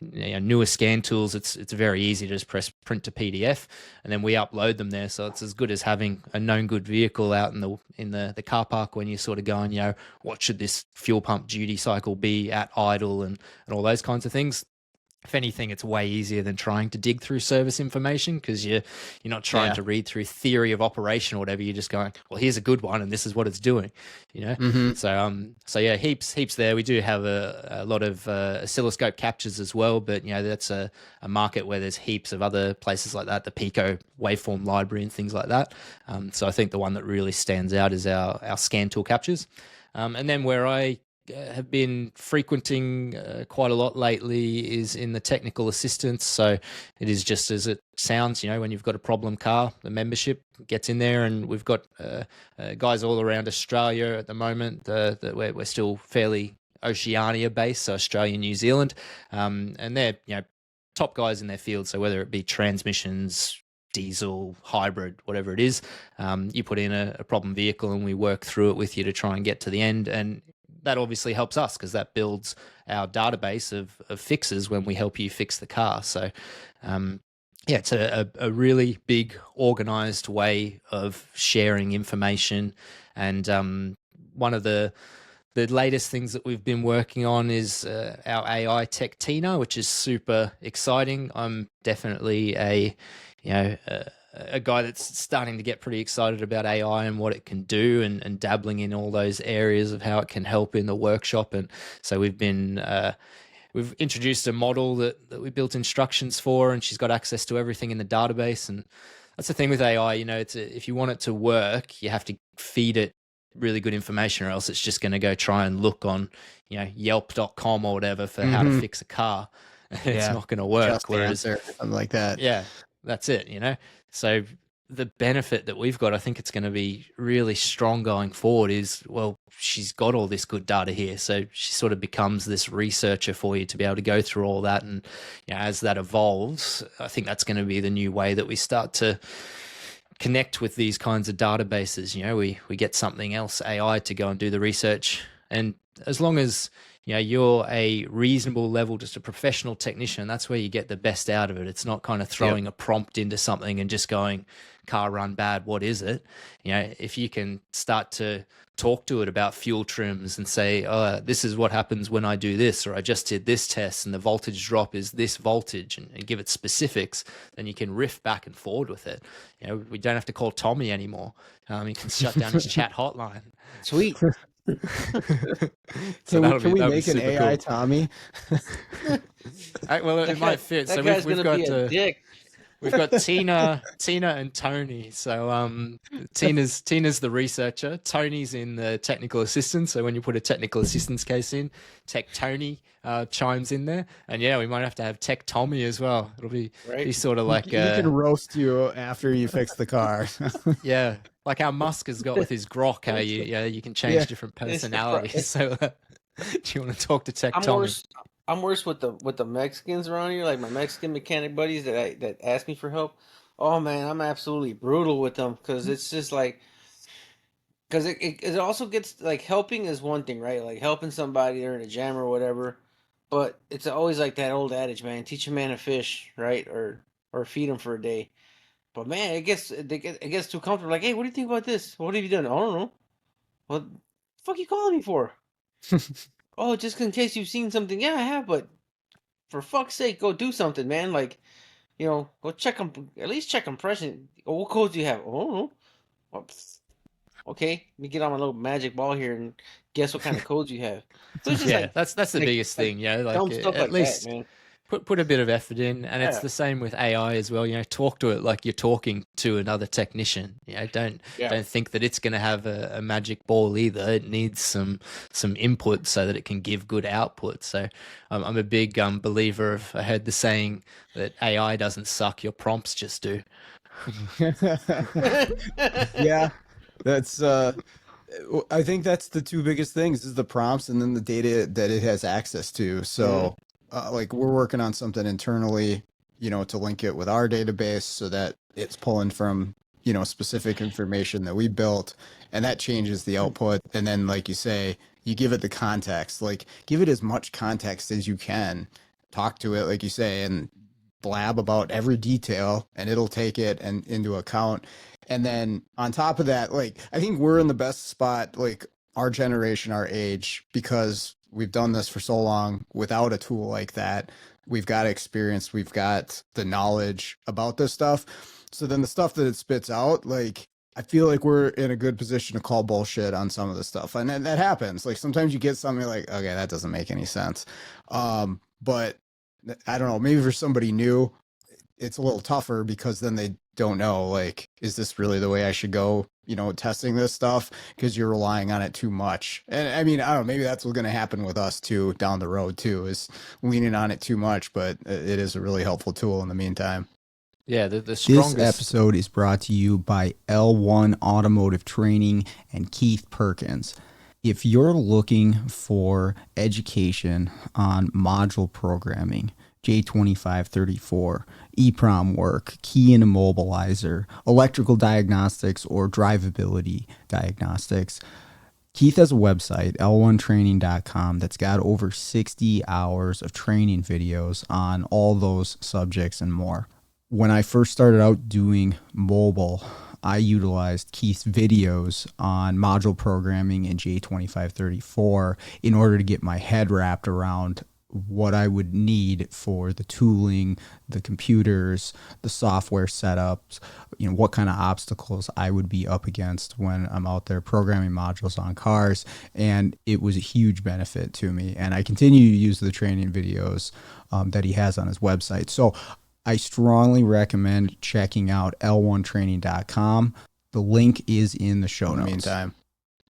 newer scan tools, it's very easy to just press print to PDF, and then we upload them there. So it's as good as having a known good vehicle out in the car park when you're sort of going, what should this fuel pump duty cycle be at idle and all those kinds of things. If anything, it's way easier than trying to dig through service information, because you're not trying to read through theory of operation or whatever. You're just going, well, here's a good one, and this is what it's doing. So yeah, heaps there. We do have a lot of oscilloscope captures as well, but that's a market where there's heaps of other places like that, the Pico waveform library and things like that. So I think the one that really stands out is our scan tool captures. And then where I have been frequenting quite a lot lately is in the technical assistance. So it is just as it sounds, when you've got a problem car, the membership gets in there, and we've got guys all around Australia at the moment. We're still fairly Oceania based, so Australia, New Zealand, and they're top guys in their field. So whether it be transmissions, diesel, hybrid, whatever it is, you put in a problem vehicle and we work through it with you to try and get to the end. And that obviously helps us, because that builds our database of fixes when we help you fix the car. So, it's a really big organized way of sharing information. And one of the latest things that we've been working on is our AI tech Tina, which is super exciting. I'm definitely a guy that's starting to get pretty excited about AI and what it can do, and dabbling in all those areas of how it can help in the workshop. And so we've introduced a model that we built instructions for, and she's got access to everything in the database. And that's the thing with AI, if you want it to work, you have to feed it really good information, or else it's just going to go try and look on yelp.com or whatever for how to fix a car. It's not going to work. Just whereas something like that. Yeah, that's it, So the benefit that we've got, I think it's going to be really strong going forward, is, well, she's got all this good data here. So she sort of becomes this researcher for you to be able to go through all that. And as that evolves, I think that's going to be the new way that we start to connect with these kinds of databases. We get something else, AI, to go and do the research And as long as you're a reasonable level, just a professional technician, that's where you get the best out of it. It's not kind of throwing a prompt into something and just going, car run bad, what is it? If you can start to talk to it about fuel trims and say, oh, this is what happens when I do this, or I just did this test and the voltage drop is this voltage, and give it specifics, then you can riff back and forward with it. We don't have to call Tommy anymore. You can shut down his chat hotline. Sweet. Can we make an AI cool. Tommy? Well, it might fit. So we've got a dick. We've got Tina and Tony. So Tina's the researcher. Tony's in the technical assistant. So when you put a technical assistance case in, Tech Tony chimes in there. And we might have to have Tech Tommy as well. It'll be sort of like he can roast you after you fix the car. Yeah, like how Musk has got with his Grok. How you can change different personalities. So do you want to talk to Tech Tommy? I'm worse with the Mexicans around here, like my Mexican mechanic buddies that ask me for help. Oh man, I'm absolutely brutal with them because it's just like, because it also gets like, helping is one thing, right? Like helping somebody, they're in a jam or whatever, but it's always like that old adage, man, teach a man to fish, right? Or feed him for a day. But man, it gets too comfortable. Like, hey, what do you think about this? What have you done? I don't know. What the fuck you calling me for? Oh, just in case you've seen something. Yeah, I have, but for fuck's sake, go do something, man. Like, go check them. At least check compression. Oh, what codes do you have? Oh, okay. Let me get on my little magic ball here and guess what kind of codes you have. So that's the biggest thing. At least that, man. Put a bit of effort in, and it's the same with AI as well. Talk to it like you're talking to another technician. Don't think that it's going to have a magic ball either. It needs some input so that it can give good output. So I'm a big believer of. I heard the saying that AI doesn't suck, your prompts just do. Yeah, that's. I think that's the two biggest things: is the prompts and then the data that it has access to. So. Like we're working on something internally, to link it with our database so that it's pulling from, specific information that we built, and that changes the output. And then, like you say, you give it the context, like give it as much context as you can, talk to it, like you say, and blab about every detail, and it'll take it and into account. And then on top of that, like, I think we're in the best spot, like our generation, our age, because we've done this for so long without a tool like that. We've got experience, we've got the knowledge about this stuff. So then the stuff that it spits out, like, I feel like we're in a good position to call bullshit on some of the stuff. And that happens. Like sometimes you get something like, okay, that doesn't make any sense. But I don't know, maybe for somebody new, it's a little tougher because then they don't know, like, is this really the way I should go, testing this stuff, because you're relying on it too much. And I mean, I don't know, maybe that's what's going to happen with us too down the road too, is leaning on it too much, but it is a really helpful tool in the meantime. Yeah, the strongest. This episode is brought to you by L1 Automotive Training and Keith Perkins. If you're looking for education on module programming, J2534, EEPROM work, key and immobilizer, electrical diagnostics, or drivability diagnostics, Keith has a website, l1training.com, that's got over 60 hours of training videos on all those subjects and more. When I first started out doing mobile, I utilized Keith's videos on module programming in J2534 in order to get my head wrapped around what I would need for the tooling, the computers, the software setups, what kind of obstacles I would be up against when I'm out there programming modules on cars. And it was a huge benefit to me. And I continue to use the training videos that he has on his website. So I strongly recommend checking out l1training.com. The link is in the show notes. Meantime.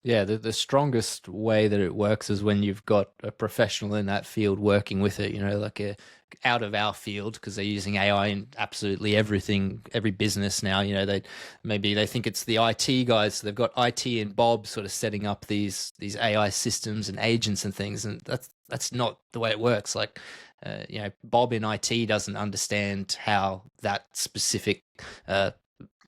Yeah, the strongest way that it works is when you've got a professional in that field working with it, like out of our field, because they're using AI in absolutely everything, every business now. They think it's the IT guys, so they've got IT and Bob sort of setting up these AI systems and agents and things, and that's not the way it works. Like, Bob in IT doesn't understand how that specific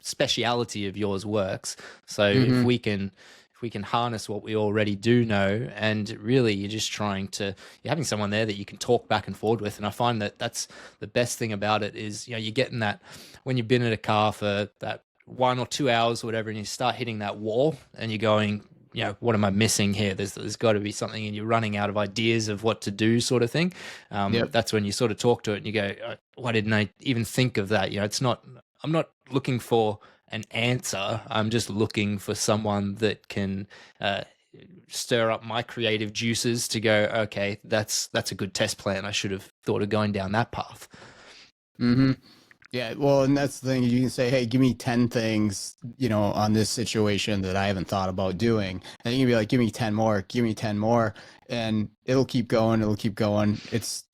speciality of yours works. So if we can if we can harness what we already do know, and really you're just you're having someone there that you can talk back and forward with. And I find that that's the best thing about it is, you're getting that when you've been in a car for that 1 or 2 hours or whatever, and you start hitting that wall and you're going, what am I missing here? There's got to be something, and you're running out of ideas of what to do, sort of thing. Yep. That's when you sort of talk to it and you go, why didn't I even think of that? I'm not looking for an answer. I'm just looking for someone that can stir up my creative juices to go, okay, that's a good test plan. I should have thought of going down that path. Mm-hmm. Yeah, well, and that's the thing. You can say, hey, give me 10 things, on this situation that I haven't thought about doing. And you can be like, give me 10 more, give me 10 more. And it'll keep going. It'll keep going. It's,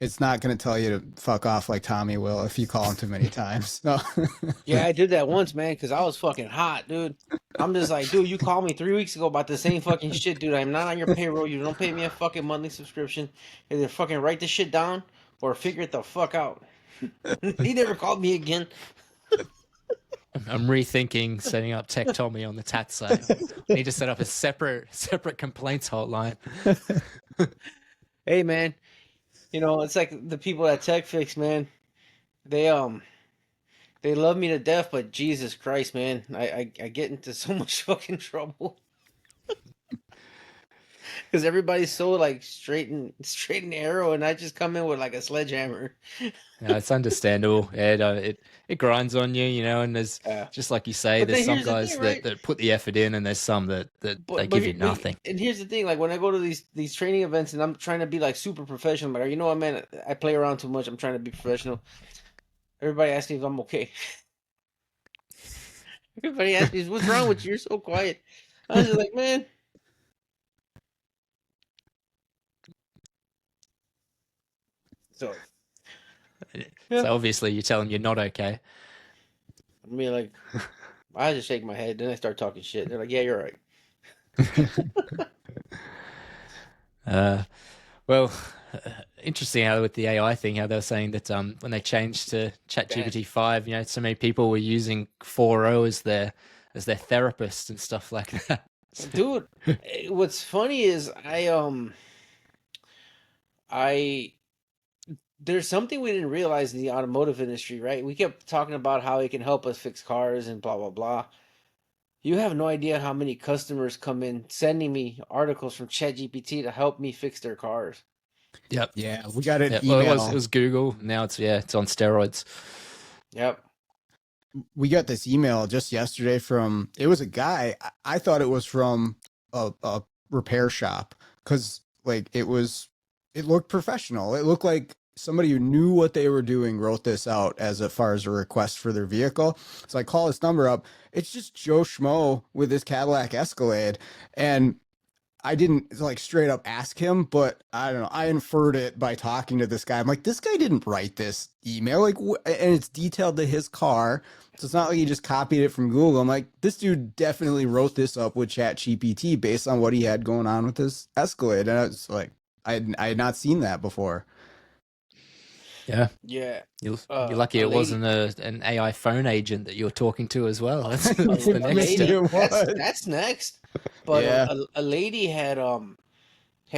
it's not going to tell you to fuck off like Tommy will if you call him too many times. So. Yeah, I did that once, man, because I was fucking hot, dude. I'm just like, dude, you called me 3 weeks ago about the same fucking shit, dude. I'm not on your payroll. You don't pay me a fucking monthly subscription. Either fucking write this shit down or figure it the fuck out. He never called me again. I'm rethinking setting up Tech Tommy on the Tat side. I need to set up a separate complaints hotline. Hey, man, it's like the people at Tech Fix, man. They love me to death, but Jesus Christ, man, I get into so much fucking trouble because everybody's so like straight and narrow, and I just come in with like a sledgehammer. Yeah, it's understandable. It grinds on you, and there's just like you say, But there's then some here's the guys thing, right? that put the effort in, and there's some that they give you nothing. And here's the thing, like when I go to these training events and I'm trying to be like super professional, but you know what, man, I play around too much. I'm trying to be professional. Everybody asks me if I'm okay. Everybody asks me, what's wrong with you? You're so quiet. I was just like, man. So, yeah. So obviously you tell them you're not okay. I mean, like, I just shake my head, then I start talking shit. They're like, yeah, you're right. Well, interesting how with the AI thing, how they were saying that when they changed to ChatGPT 5, so many people were using 4.0 as their therapist and stuff like that. Dude, what's funny is there's something we didn't realize in the automotive industry, right? We kept talking about how it can help us fix cars and blah blah blah. You have no idea how many customers come in sending me articles from ChatGPT to help me fix their cars. Yep. Yeah, we got an Well, email. it was Google. Now it's on steroids. Yep. We got this email just yesterday from, it was a guy. I thought it was from a repair shop because like it looked professional. It looked like somebody who knew what they were doing wrote this out as far as a request for their vehicle. So I call this number up. It's just Joe Schmo with his Cadillac Escalade. And I didn't like straight up ask him, but I don't know. I inferred it by talking to this guy. I'm like, this guy didn't write this email. Like, and it's detailed to his car. So it's not like he just copied it from Google. I'm like, this dude definitely wrote this up with ChatGPT based on what he had going on with his Escalade. And I was like, I had not seen that before. Yeah. Yeah. You're lucky it wasn't an AI phone agent that you're talking to as well. That's the next step. That's next. But yeah. a lady had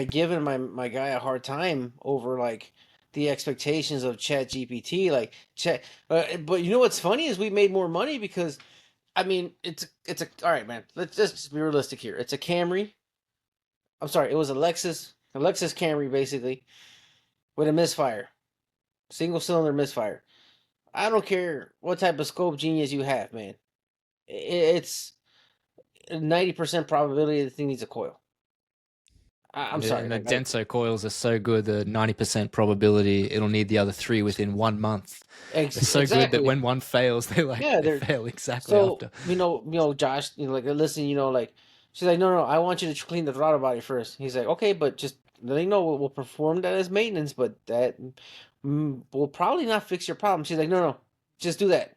given my guy a hard time over like the expectations of ChatGPT, like but you know what's funny is we made more money because I mean it's a all right, man. Let's just be realistic here. It's a Camry. I'm sorry, it was a Lexus Camry basically with a misfire. Single cylinder misfire. I don't care what type of scope genius you have, man. It's 90% probability the thing needs a coil. I'm sorry. And the Denso coils are so good, the 90% probability it'll need the other 3 within 1 month. They're so good that when one fails, they fail exactly after. Josh, like listen, like she's like, no, I want you to clean the throttle body first. He's like, okay, but just let know we'll perform that as maintenance, but that will probably not fix your problem. She's like, no, just do that.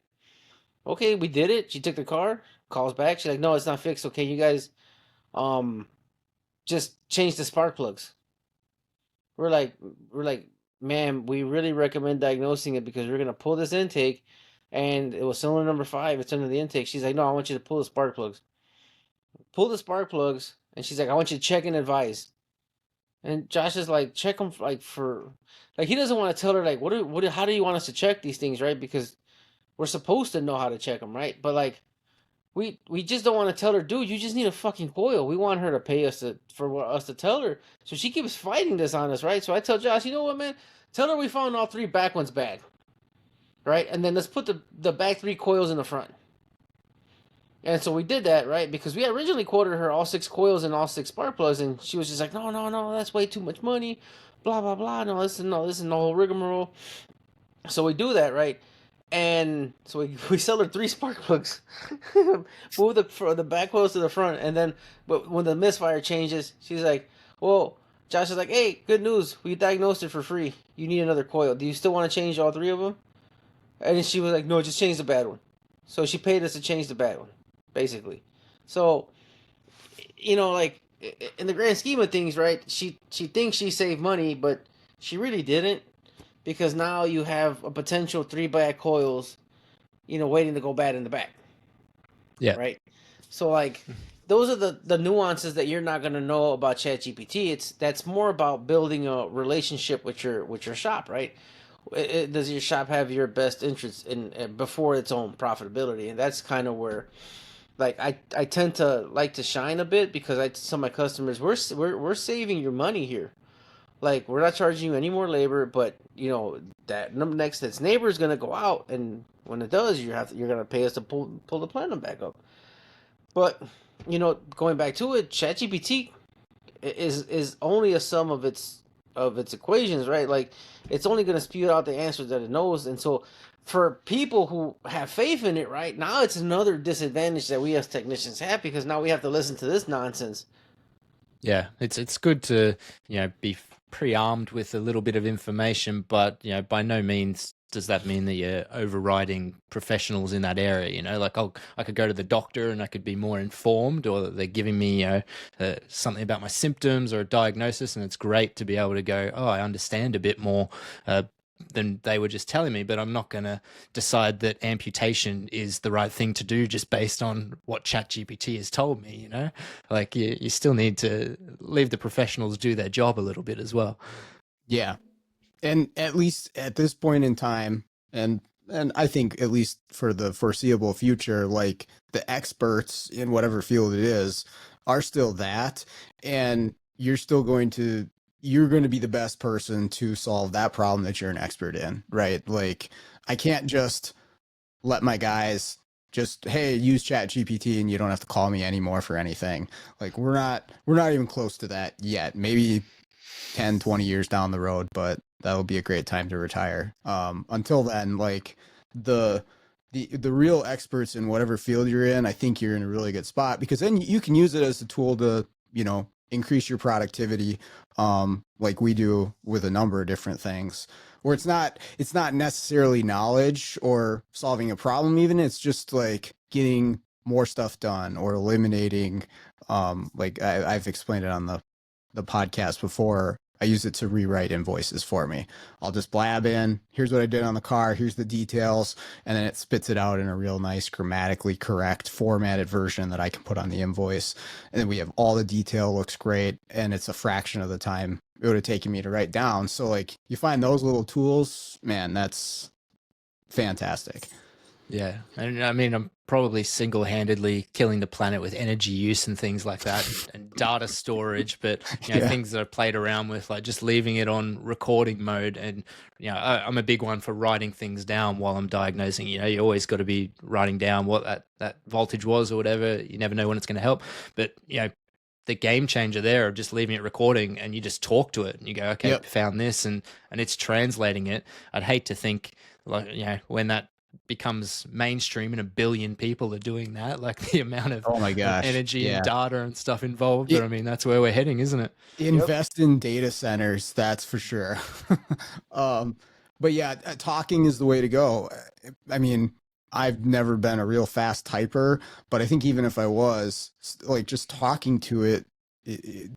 Okay, we did it. She took the car, calls back. She's like, no, it's not fixed. Okay, you guys, just change the spark plugs. We're like, ma'am, we really recommend diagnosing it because we're gonna pull this intake, and it was cylinder number 5. It's under the intake. She's like, no, I want you to pull the spark plugs. pull the spark plugs, and she's like, I want you to check and advise. And Josh is like, check them like he doesn't want to tell her like how do you want us to check these things, right? Because we're supposed to know how to check them, right? But like we just don't want to tell her, dude, you just need a fucking coil. We want her to pay us for us to tell her. So she keeps fighting this on us, right? So I tell Josh, you know what, man? Tell her we found all 3 back ones bad, right? And then let's put the back 3 coils in the front. And so we did that, right? Because we originally quoted her all 6 coils and all 6 spark plugs, and she was just like, no, no, no, that's way too much money, blah blah blah. No, this is the whole rigmarole. So we do that, right? And so we sell her 3 spark plugs, move the back coils to the front, and then but when the misfire changes, she's like, well, Josh is like, hey, good news, we diagnosed it for free. You need another coil. Do you still want to change all 3 of them? And she was like, no, just change the bad one. So she paid us to change the bad one, basically. So, like in the grand scheme of things, right? She thinks she saved money, but she really didn't, because now you have a potential 3 bad coils, waiting to go bad in the back. Yeah. Right. So like, those are the nuances that you're not gonna know about ChatGPT. That's more about building a relationship with your shop, right? Does your shop have your best interest in before its own profitability? And that's kind of where, like, I tend to like to shine a bit, because I tell my customers, we're saving your money here. Like, we're not charging you any more labor, but that next its neighbor is gonna go out, and when it does, you're gonna pay us to pull the platinum back up. But going back to it, ChatGPT is only a sum of its equations, right? Like, it's only going to spew out the answers that it knows. And so for people who have faith in it, right, now it's another disadvantage that we as technicians have, because now we have to listen to this nonsense. Yeah, it's good to be pre-armed with a little bit of information, but by no means does that mean that you're overriding professionals in that area. Like, I could go to the doctor and I could be more informed, or they're giving me something about my symptoms or a diagnosis, and it's great to be able to go, oh, I understand a bit more than they were just telling me, but I'm not going to decide that amputation is the right thing to do just based on what ChatGPT has told me. Like, you still need to leave the professionals do their job a little bit as well. Yeah. And at least at this point in time, and I think at least for the foreseeable future, like, the experts in whatever field it is are still that, and you're going to be the best person to solve that problem that you're an expert in, right? Like, I can't just let my guys just, hey, use Chat GPT and you don't have to call me anymore for anything. Like, we're not even close to that yet. Maybe 10, 20 years down the road, but that'll be a great time to retire. Until then, like, the real experts in whatever field you're in, I think you're in a really good spot, because then you can use it as a tool to, increase your productivity, like we do with a number of different things, where it's not necessarily knowledge or solving a problem even. It's just like getting more stuff done or eliminating, like I've explained it on the podcast before. I use it to rewrite invoices for me. I'll just blab in, here's what I did on the car, here's the details, and then it spits it out in a real nice, grammatically correct, formatted version that I can put on the invoice. And then we have all the detail, looks great, and it's a fraction of the time it would have taken me to write down. So, like, you find those little tools, man, that's fantastic. Yeah, and I mean, I'm probably single-handedly killing the planet with energy use and things like that, and data storage. But things that I've played around with, like just leaving it on recording mode, and I'm a big one for writing things down while I'm diagnosing. You always got to be writing down what that voltage was or whatever. You never know when it's going to help. But the game changer there of just leaving it recording, and you just talk to it and you go, okay, found this, and it's translating it. I'd hate to think, like, when that becomes mainstream and 1 billion people are doing that, like the amount of energy and data and stuff involved. But I mean, that's where we're heading, isn't it? Invest in data centers, that's for sure. But yeah, talking is the way to go. I mean, I've never been a real fast typer, but I think even if I was, like, just talking to it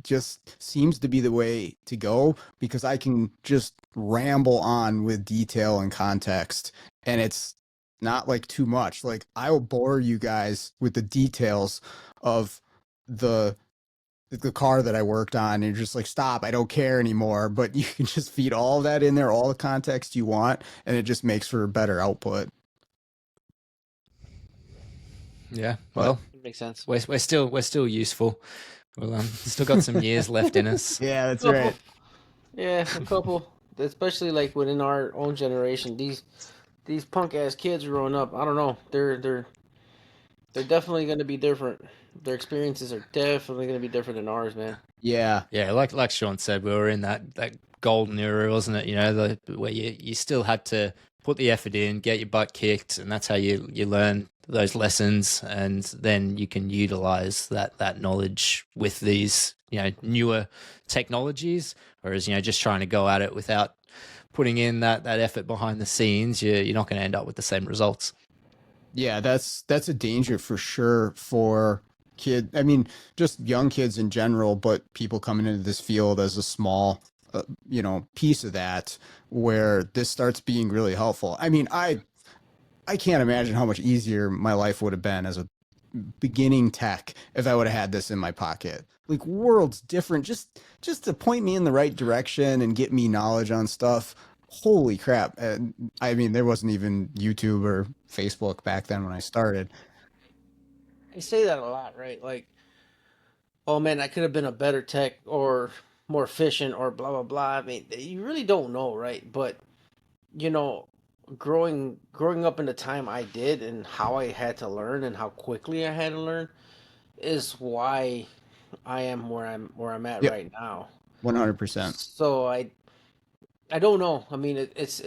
just seems to be the way to go, because I can just ramble on with detail and context, and it's not like too much. Like, I will bore you guys with the details of the car that I worked on, and you're just like, stop, I don't care anymore. But you can just feed all that in there, all the context you want, and it just makes for better output. Yeah, well, Makes sense. we're still useful. Well, still got some years left in us. Yeah, that's right. Yeah, a couple, especially like within our own generation. These punk ass kids growing up, I don't know. They're definitely going to be different. Their experiences are definitely going to be different than ours, man. Yeah. Yeah, like Sean said, we were in that golden era, wasn't it? You know, where you still had to put the effort in, get your butt kicked, and that's how you learn those lessons, and then you can utilize that knowledge with these, you know, newer technologies. Whereas, you know, just trying to go at it without putting in that effort behind the scenes, you're not going to end up with the same results. Yeah, that's a danger for sure for I mean, just young kids in general, but people coming into this field as a small, piece of that, where this starts being really helpful. I mean, I can't imagine how much easier my life would have been as a beginning tech if I would have had this in my pocket. Like, worlds different, just to point me in the right direction and get me knowledge on stuff. Holy crap. I mean, there wasn't even YouTube or Facebook back then when I started. I say that a lot, right? Like, oh man, I could have been a better tech or more efficient or blah blah blah. I mean, you really don't know, right? But you know, growing up in the time I did and how I had to learn and how quickly I had to learn is why I am where I'm at Yep, right now. 100%. So I don't know. I mean, it's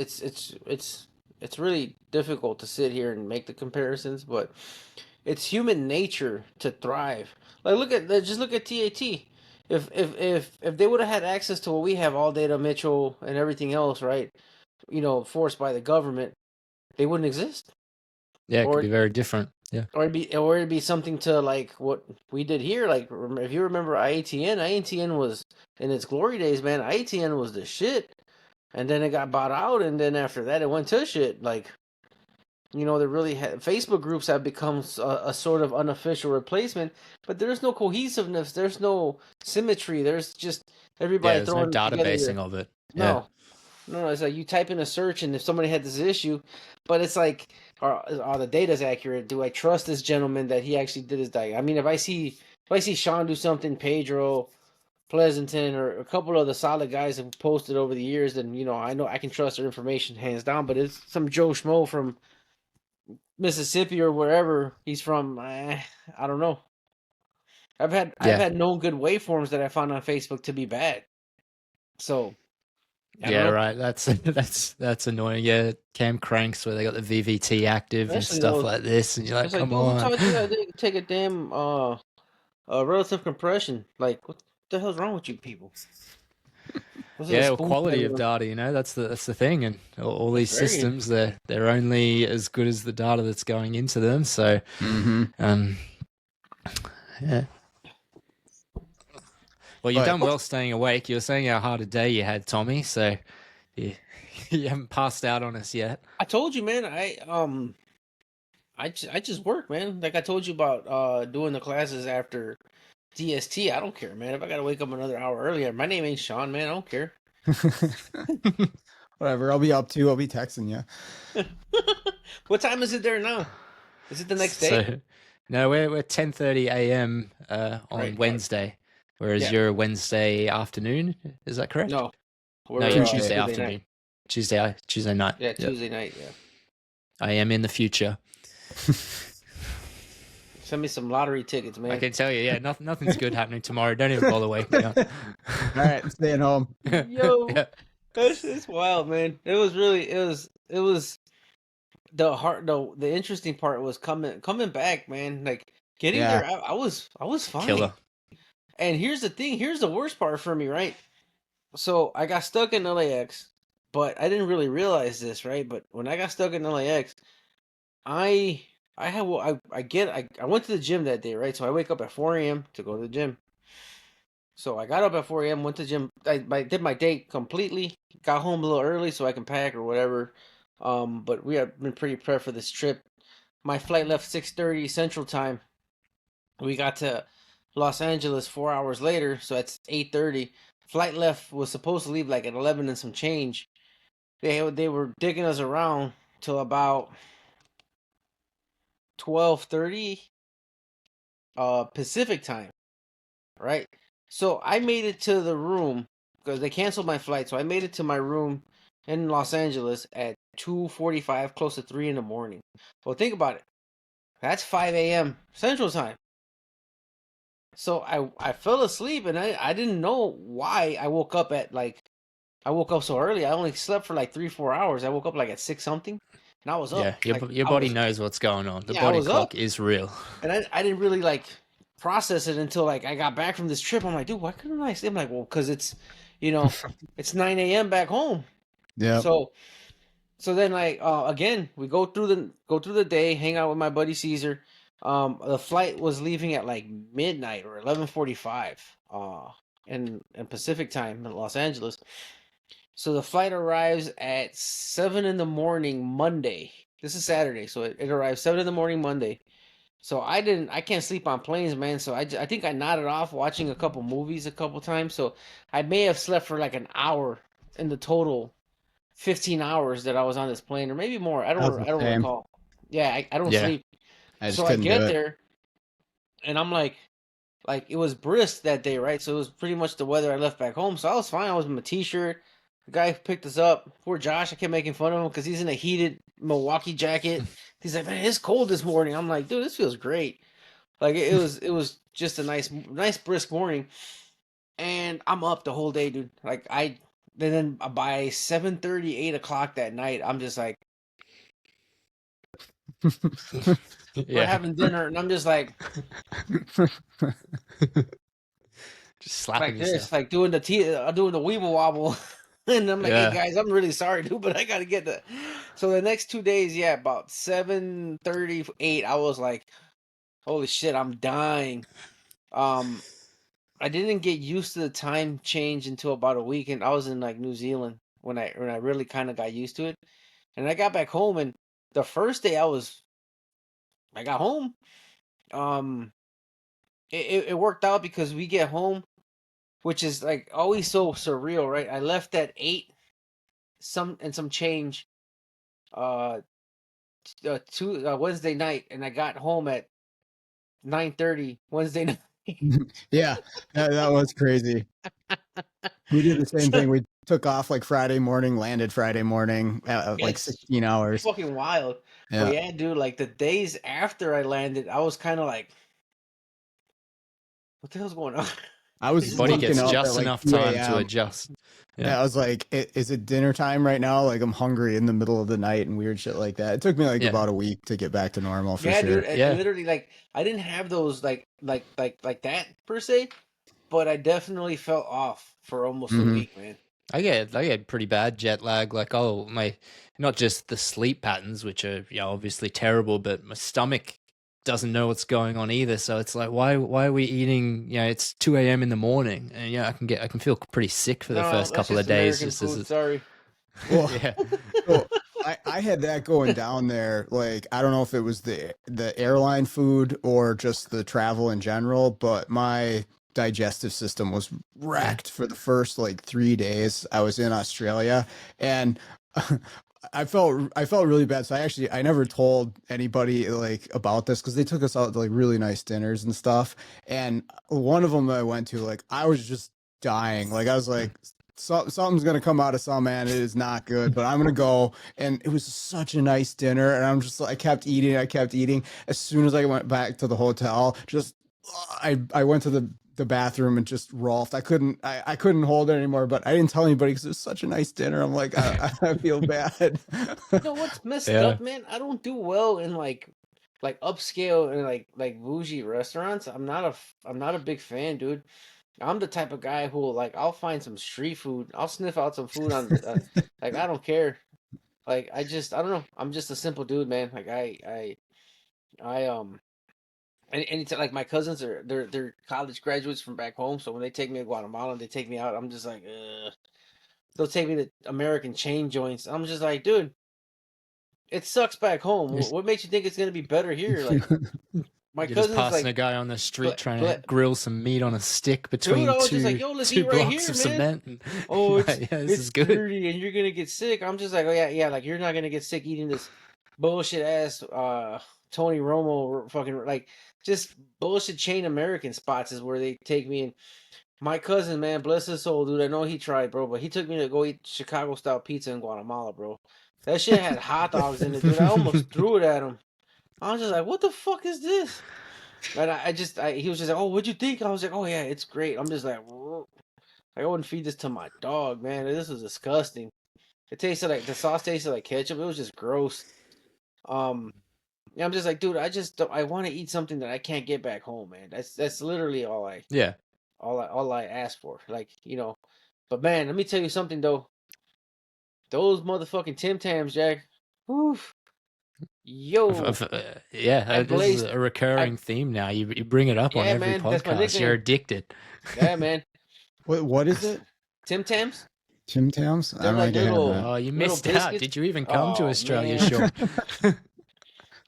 really difficult to sit here and make the comparisons, but it's human nature to thrive. Like just look at TAT. If they would have had access to what we have, all data Mitchell and everything else, right? You know, forced by the government, they wouldn't exist. Yeah, it could Or be very different. Yeah. or it'd be something to like what we did here. Like if you remember IATN was in its glory days, man. IATN was the shit, and then it got bought out, and then after that, it went to shit. Like they really Facebook groups have become a sort of unofficial replacement, but there's no cohesiveness. There's no symmetry. There's just Yeah, everybody there's no throwing together. databasing of it. Yeah. No, no, it's like you type in a search, and if somebody had this issue, but it's like, are the data's accurate? Do I trust this gentleman that he actually did his diag? I mean, if I see Sean do something, Pedro, Pleasanton, or a couple of the solid guys have posted over the years, then I know I can trust their information hands down. But it's some Joe Schmo from Mississippi or wherever he's from. I don't know. I've had known good waveforms that I found on Facebook to be bad. So I don't Yeah, know. right. That's annoying. Yeah, cam cranks where they got the VVT active and Especially stuff those. like this, and you're like, It's like, come dude, who on. taught you that they take a damn relative compression? Like, what the hell's wrong with you people? Was it a Yeah, well, spoon quality fed of one? data. That's the thing, and all That's these very. systems, they're only as good as the data that's going into them. So, Mm-hmm. yeah. Well, you've But done well staying awake. You were saying how hard a day you had, Tommy. So, you, you haven't passed out on us yet. I told you, man. I just work, man. Like I told you about doing the classes after DST. I don't care, man. If I gotta wake up another hour earlier, my name ain't Sean, man. I don't care. whatever, I'll be up to. I'll be texting you. What time is it there now? Is it the next day? So, no, we're 10:30 a.m. On Right. Wednesday, whereas Yeah. you're Wednesday afternoon. Is that correct? No, No, we're you're Tuesday. Tuesday Night. afternoon. Tuesday night. Yeah, Yep. Tuesday night. Yeah. I am in the future. Send me some lottery tickets, man. I can tell you, yeah, nothing's good happening tomorrow. Don't even bother waking up. All right, I'm staying home. Yo, Yeah. it's wild, man. It was the interesting part was coming back, man. Like getting Yeah. there, I was fine. Killer. And here's the thing. Here's the worst part for me, right? So I got stuck in LAX, but I didn't really realize this, right? But when I got stuck in LAX, I I had well, I went to the gym that day, right? So I wake up at 4 a.m. to go to the gym. So I got up at 4 a.m., went to the gym. I did my day completely. Got home a little early so I can pack or whatever. But we have been pretty prepped for this trip. My flight left 6:30 Central Time. We got to Los Angeles 4 hours later, so it's 8:30. Flight was supposed to leave like at 11 and some change. They were digging us around till about 12:30 Pacific time, right? So I made it to the room because they canceled my flight. So I made it to my room in Los Angeles at 2:45, close to 3 in the morning. Well, think about it. That's 5 a.m. Central Time. So I fell asleep and I didn't know why I woke up at like I woke up so early. I only slept for like 3-4 hours. I woke up like at 6 something, and I was up. Yeah, your Like your I body was knows what's going on. The yeah I body was up, clock is real. and I didn't really like process it until like I got back from this trip. I'm like, dude, why couldn't I sleep? I'm like, well, because it's it's 9 a.m. back home. Yeah. So then like again we go through the day, hang out with my buddy Caesar. The flight was leaving at like midnight or 11:45 in Pacific time in Los Angeles. So the flight arrives at 7 in the morning Monday. This is Saturday, so it arrives 7 in the morning Monday. So I can't sleep on planes, man. So I think I nodded off watching a couple movies a couple times. So I may have slept for like an hour in the total 15 hours that I was on this plane, or maybe more. That was I the don't same. recall. Yeah, I don't Yeah. sleep. I just So I couldn't do get it. there, and I'm like it was brisk that day, right? So it was pretty much the weather I left back home. So I was fine. I was in my t-shirt. The guy who picked us up, poor Josh, I kept making fun of him because he's in a heated Milwaukee jacket. He's like, man, it's cold this morning. I'm like, dude, this feels great. Like it was just a nice brisk morning, and I'm up the whole day, dude. Like then by 7:30, 8 o'clock that night, I'm just like, we're Yeah. having dinner, and I'm just like Just slapping this, yourself. like doing doing the weeble wobble. And I'm like, hey Yeah. guys, I'm really sorry, dude, but I gotta get the. So the next 2 days, yeah, about 7:38, I was like, holy shit, I'm dying. Um, I didn't get used to the time change until about a week, and I was in like New Zealand when I really kind of got used to it, and I got back home, and the first day I got home, um, it worked out because we get home, which is like always so surreal, right? I left at 8 some change uh Wednesday night, and I got home at 9:30 Wednesday night. Yeah, that was crazy. We did the same thing. We took off like Friday morning, landed Friday morning, like It's 16 hours. fucking wild. But Yeah. yeah, dude, like the days after I landed, I was kind of like, what the hell's going on? I This was is Body waking gets up fucking at just like enough 2 time to a.m. adjust. Yeah, Yeah. I was like, Is it dinner time right now? Like, I'm hungry in the middle of the night and weird shit like that. It took me like Yeah. about a week to get back to normal for yeah, dude. sure. And Yeah. literally, like, I didn't have those like that per se, but I definitely felt off for almost a Hmm. week, man. I get pretty bad jet lag. Like, oh, my, not just the sleep patterns, which are, obviously terrible, but my stomach doesn't know what's going on either. So it's like, why are we eating? It's 2 a.m. in the morning, and I can feel pretty sick for the No, first that's couple of just days. American Just as food. Sorry. Well, yeah, so I had that going down there. Like, I don't know if it was the airline food or just the travel in general, but my digestive system was yeah, wrecked for the first like 3 days I was in Australia, and I felt really bad. So I never told anybody like about this because they took us out to like really nice dinners and stuff. And one of them that I went to, like I was just dying. Like I was like, something's gonna come out of some man. It is not good, but I'm gonna go. And it was such a nice dinner, and I'm just like, I kept eating. I kept eating. As soon as I went back to the hotel, just I went to the bathroom and just rolfed. I couldn't hold it anymore, but I didn't tell anybody because it was such a nice dinner. I'm like, I feel bad. You know what's messed yeah, up, man? I don't do well in like upscale and like bougie restaurants. I'm not a big fan, dude. I'm the type of guy who like I'll find some street food. I'll sniff out some food on like I don't care. Like I don't know. I'm just a simple dude, man. Like I anytime like my cousins are they're college graduates from back home, so when they take me to Guatemala and they take me out, I'm just like, they'll take me to American chain joints. I'm just like, dude, it sucks back home. Just- What makes you think it's gonna be better here? Like, My You're just cousin's passing like, a guy on the street ble- trying ble- to grill some meat on a stick between I was just like, two yo, let's two eat right blocks here, of man. cement. And, Oh, yeah, this it's is good. dirty and you're gonna get sick. I'm just like, oh yeah, like you're not gonna get sick eating this bullshit ass Tony Romo fucking like just bullshit chain American spots is where they take me. And my cousin, man, bless his soul, dude. I know he tried, bro, but he took me to go eat Chicago style pizza in Guatemala, bro. That shit had hot dogs in it, dude. I almost threw it at him. I was just like, what the fuck is this? And he was just like, oh, what'd you think? I was like, oh yeah, it's great. I'm just like, I wouldn't feed this to my dog, man. This was disgusting. It tasted like the sauce tasted like ketchup. It was just gross. Yeah, I'm just like, dude, I want to eat something that I can't get back home, man. That's literally all I ask for. Like, but man, let me tell you something though. Those motherfucking Tim Tams, Jack. Oof. Yo, This is a recurring theme now. You bring it up on every man, that's my podcast. nickname. You're addicted. Yeah, man. What is it? Tim Tams? Tim Tams? They're I like might have little- that. Oh, you Little missed out. biscuits? Did you even come to Oh, Australia, man. Sean?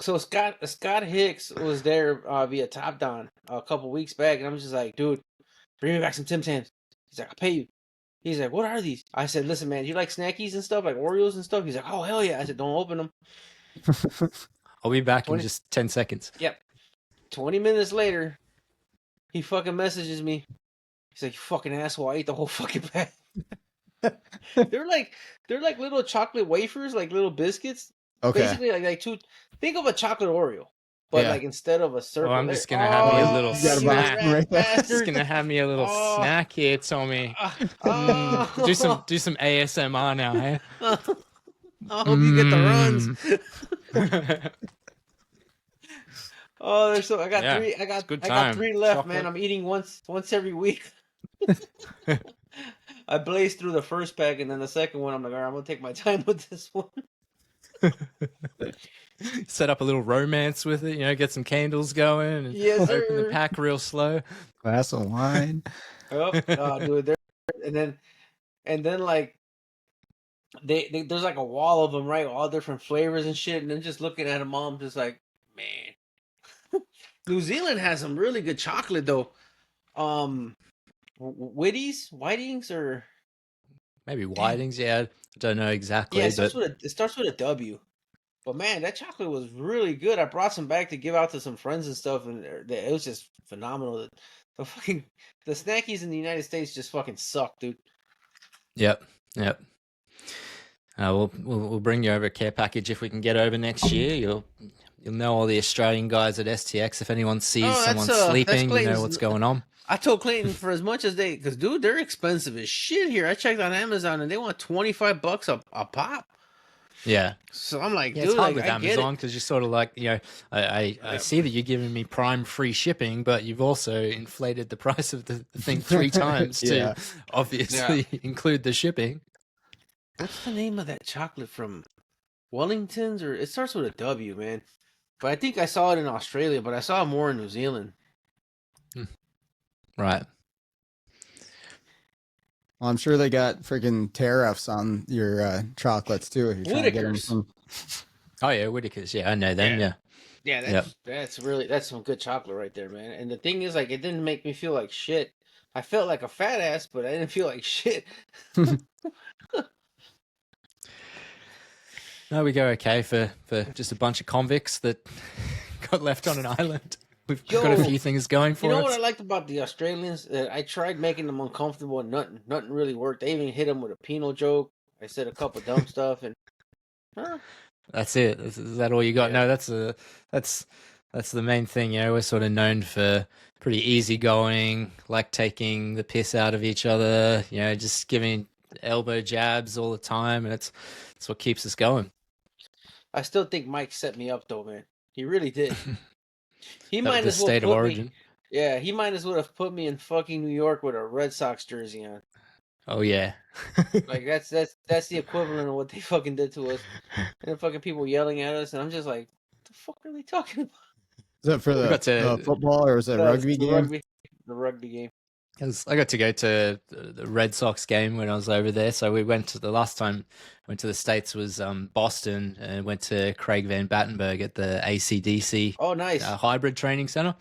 So Scott Hicks was there via Top Don a couple weeks back, and I'm just like, dude, bring me back some Tim Tams. He's like, I'll pay you. He's like, what are these? I said, listen, man, you like snackies and stuff, like Oreos and stuff? He's like, oh, hell yeah. I said, don't open them. I'll be back in 20 just 10 seconds. Yep. 20 minutes later, he fucking messages me. He's like, you fucking asshole, I ate the whole fucking bag. They're like little chocolate wafers, like little biscuits. Okay. Basically, like two. Think of a chocolate Oreo, but Yeah. like instead of a circle. Well, I'm just gonna have me a little You got a snack. box right there. Just gonna have me a little snack here, Tommy. Oh, Do some ASMR now, hey? I hope you get the runs. Oh, there's so I got Yeah, three. I got good I got time. 3 left, Chocolate. man. I'm eating once every week. I blazed through the first pack, and then the second one, I'm like, all right, I'm gonna take my time with this one. Set up a little romance with it, get some candles going, and Yes, open the sir. pack real slow. Glass of wine. Oh, dude, and then like they there's like a wall of them, right? All different flavors and shit. And then just looking at them all, I'm just like, man. New Zealand has some really good chocolate though. Whitings, or Maybe Whitings, yeah. I don't know exactly, yeah, it starts, but it starts with a W. But man, that chocolate was really good. I brought some back to give out to some friends and stuff, and it was just phenomenal. The snackies in the United States just fucking suck, dude. yep. We'll bring you over a care package if we can get over next year. You'll know all the Australian guys at STX. If anyone sees someone sleeping, you know what's going on. I told Clayton for as much as because dude, they're expensive as shit here. I checked on Amazon and they want $25 a pop. Yeah. So I'm like, Yeah, dude, it's hard like, with I get Amazon it. because you're sort of like, I see that you're giving me Prime free shipping, but you've also inflated the price of the thing 3 times Yeah. to obviously include the shipping. What's the name of that chocolate from Wellington's? Or it starts with a W, man. But I think I saw it in Australia, but I saw it more in New Zealand. Right. Well, I'm sure they got freaking tariffs on your chocolates too. If you're trying to get them Whittaker's. from... Oh yeah, Whittaker's. Yeah, I know them. Yeah. Yeah, that's some good chocolate right there, man. And the thing is, like, it didn't make me feel like shit. I felt like a fat ass, but I didn't feel like shit. No, we go okay for just a bunch of convicts that got left on an island. We've got a few things going for You know us. what I liked about the Australians? I tried making them uncomfortable, and nothing really worked. I even hit them with a penal joke. I said a couple dumb stuff, and That's it. Is that all you got? Yeah. No, that's the main thing. We're sort of known for pretty easygoing, like taking the piss out of each other. Just giving elbow jabs all the time, and it's what keeps us going. I still think Mike set me up, though, man. He really did. He That might the as well state of put origin. me. Yeah, he might as well have put me in fucking New York with a Red Sox jersey on. Oh yeah. Like that's the equivalent of what they fucking did to us. And the fucking people yelling at us, and I'm just like, what the fuck are they talking about? Is that for got to- the football or is it a rugby game? The rugby game. 'Cause I got to go to the Red Sox game when I was over there. So we went to the last time went to the States was Boston, and went to Craig Van Battenberg at the ACDC Oh, nice. hybrid training center.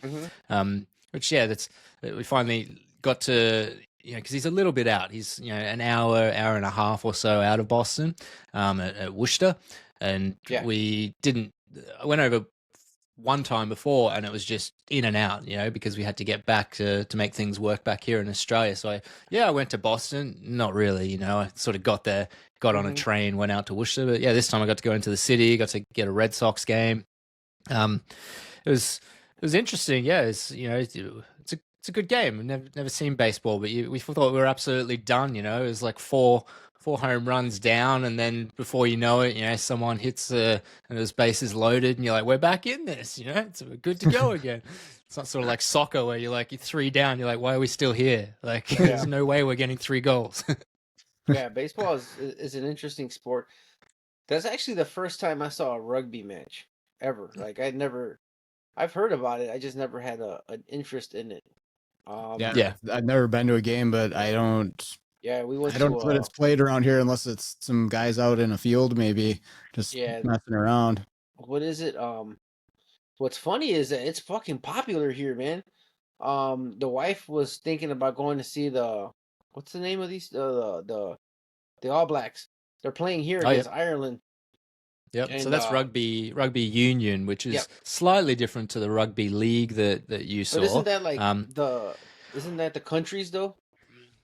Which that's we finally got to, because he's a little bit out. He's an hour and a half or so out of Boston, at Worcester, and Yeah. we didn't. I went over one time before, and it was just in and out, because we had to get back to make things work back here in Australia. So I went to Boston. Not really, I sort of got there, got on a train, went out to Worcester. But this time I got to go into the city, got to get a Red Sox game. It was interesting. Yeah, it's a good game. I've never seen baseball, but we thought we were absolutely done. It was like four home runs down, and then before you know it, someone hits and there's bases loaded, and you're like, we're back in this. It's good to go again. It's not sort of like soccer where you're 3 down. You're like, why are we still here? There's no way we're getting 3 goals. Yeah, baseball is an interesting sport. That's actually the first time I saw a rugby match ever. I've heard about it. I just never had an interest in it. Yeah. I've never been to a game, but I don't. Yeah, we went I don't know that it's played around here unless it's some guys out in a field, maybe just messing around. What is it? What's funny is that it's fucking popular here, man. The wife was thinking about going to see what's the name of these the All Blacks. They're playing here against Ireland. Yep. And, so that's rugby union, which is slightly different to the rugby league that you saw. But isn't that isn't that the countries though?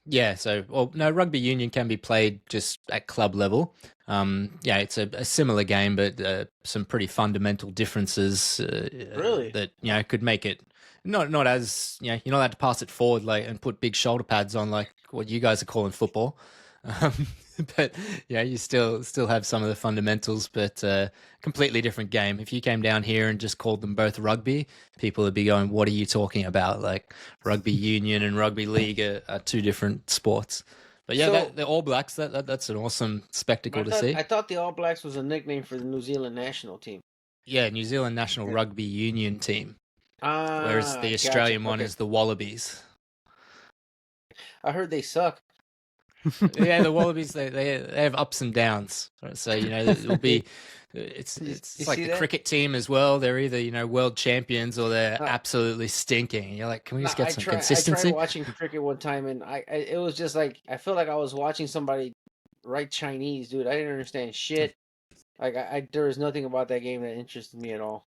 Yeah. So, no, rugby union can be played just at club level. It's a similar game, but some pretty fundamental differences. Really? That could make it not as you're not allowed to pass it forward and put big shoulder pads on like what you guys are calling football. But you still have some of the fundamentals, but completely different game. If you came down here and just called them both rugby, people would be going, what are you talking about? Like rugby union and rugby league are 2 different sports. But the All Blacks, that's an awesome spectacle to see. I thought the All Blacks was a nickname for the New Zealand national team. Yeah, New Zealand national rugby union team. Whereas the Australian one is the Wallabies. I heard they suck. Yeah, the Wallabies they have ups and downs. So it'll be it's like the cricket team as well. They're either world champions or they're absolutely stinking. You're like, can we just get some consistency? I tried watching cricket one time, and it was just like I felt like I was watching somebody write Chinese, dude. I didn't understand shit. Like there was nothing about that game that interested me at all.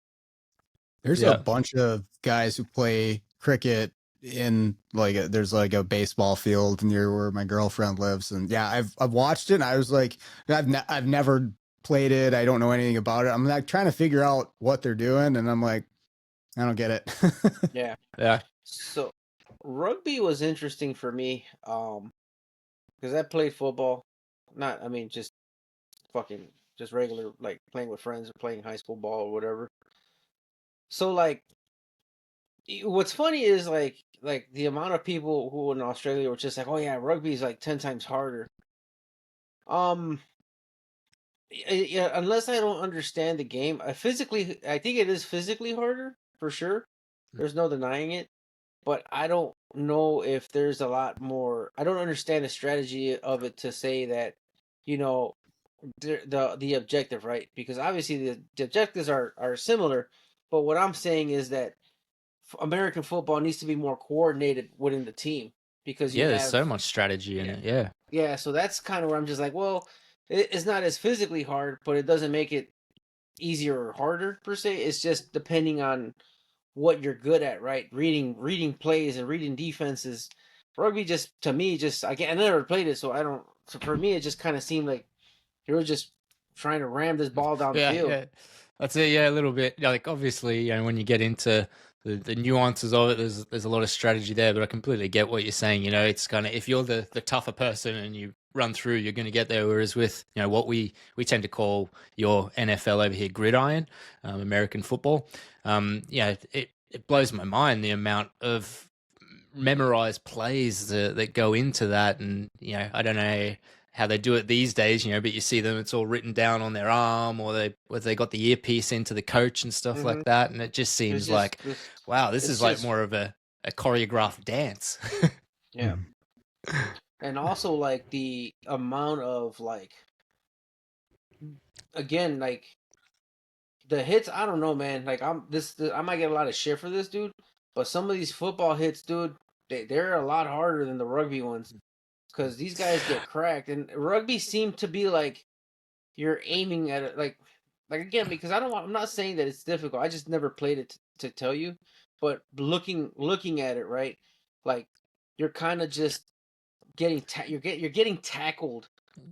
There's a bunch of guys who play cricket in there's a baseball field near where my girlfriend lives, and I've watched it, and I was like, I've never played it. I don't know anything about it. I'm like trying to figure out what they're doing, and I'm like, I don't get it. Yeah. So rugby was interesting for me, because I played football. Just regular, like playing with friends or playing high school ball or whatever. So what's funny is like the amount of people who in Australia were just like, oh yeah, rugby is like 10 times harder. Unless I don't understand the game, I think it is physically harder for sure. There's no denying it, but I don't know if there's a lot more. I don't understand the strategy of it to say that, the objective, right? Because obviously the objectives are similar, but what I'm saying is that American football needs to be more coordinated within the team because there's so much strategy in it. Yeah, so that's kind of where I'm just like, well, it's not as physically hard, but it doesn't make it easier or harder per se. It's just depending on what you're good at, right? Reading plays and reading defenses. Rugby to me I never played it, so I don't. So for me, it just kind of seemed like you were just trying to ram this ball down the field. Yeah, that's it. Yeah, a little bit. Like obviously, when you get into the nuances of it, there's a lot of strategy there. But I completely get what you're saying. It's kind of, if you're the tougher person and you run through, you're going to get there. Whereas with what we tend to call your NFL over here gridiron, American football. It blows my mind the amount of memorized plays that go into that, and I don't know how they do it these days, but you see them, it's all written down on their arm, or they got the earpiece into the coach and stuff like that, and it just seems wow, this is like more of a choreographed dance. Yeah. And also like the amount of like, again, like the hits, I don't know, man. Like I might get a lot of shit for this, dude. But some of these football hits, dude, they're a lot harder than the rugby ones because these guys get cracked. And rugby seemed to be like you're aiming at it, like again, because I'm not saying that it's difficult. I just never played it to tell you. But looking at it, right, like you're kind of just you're getting tackled,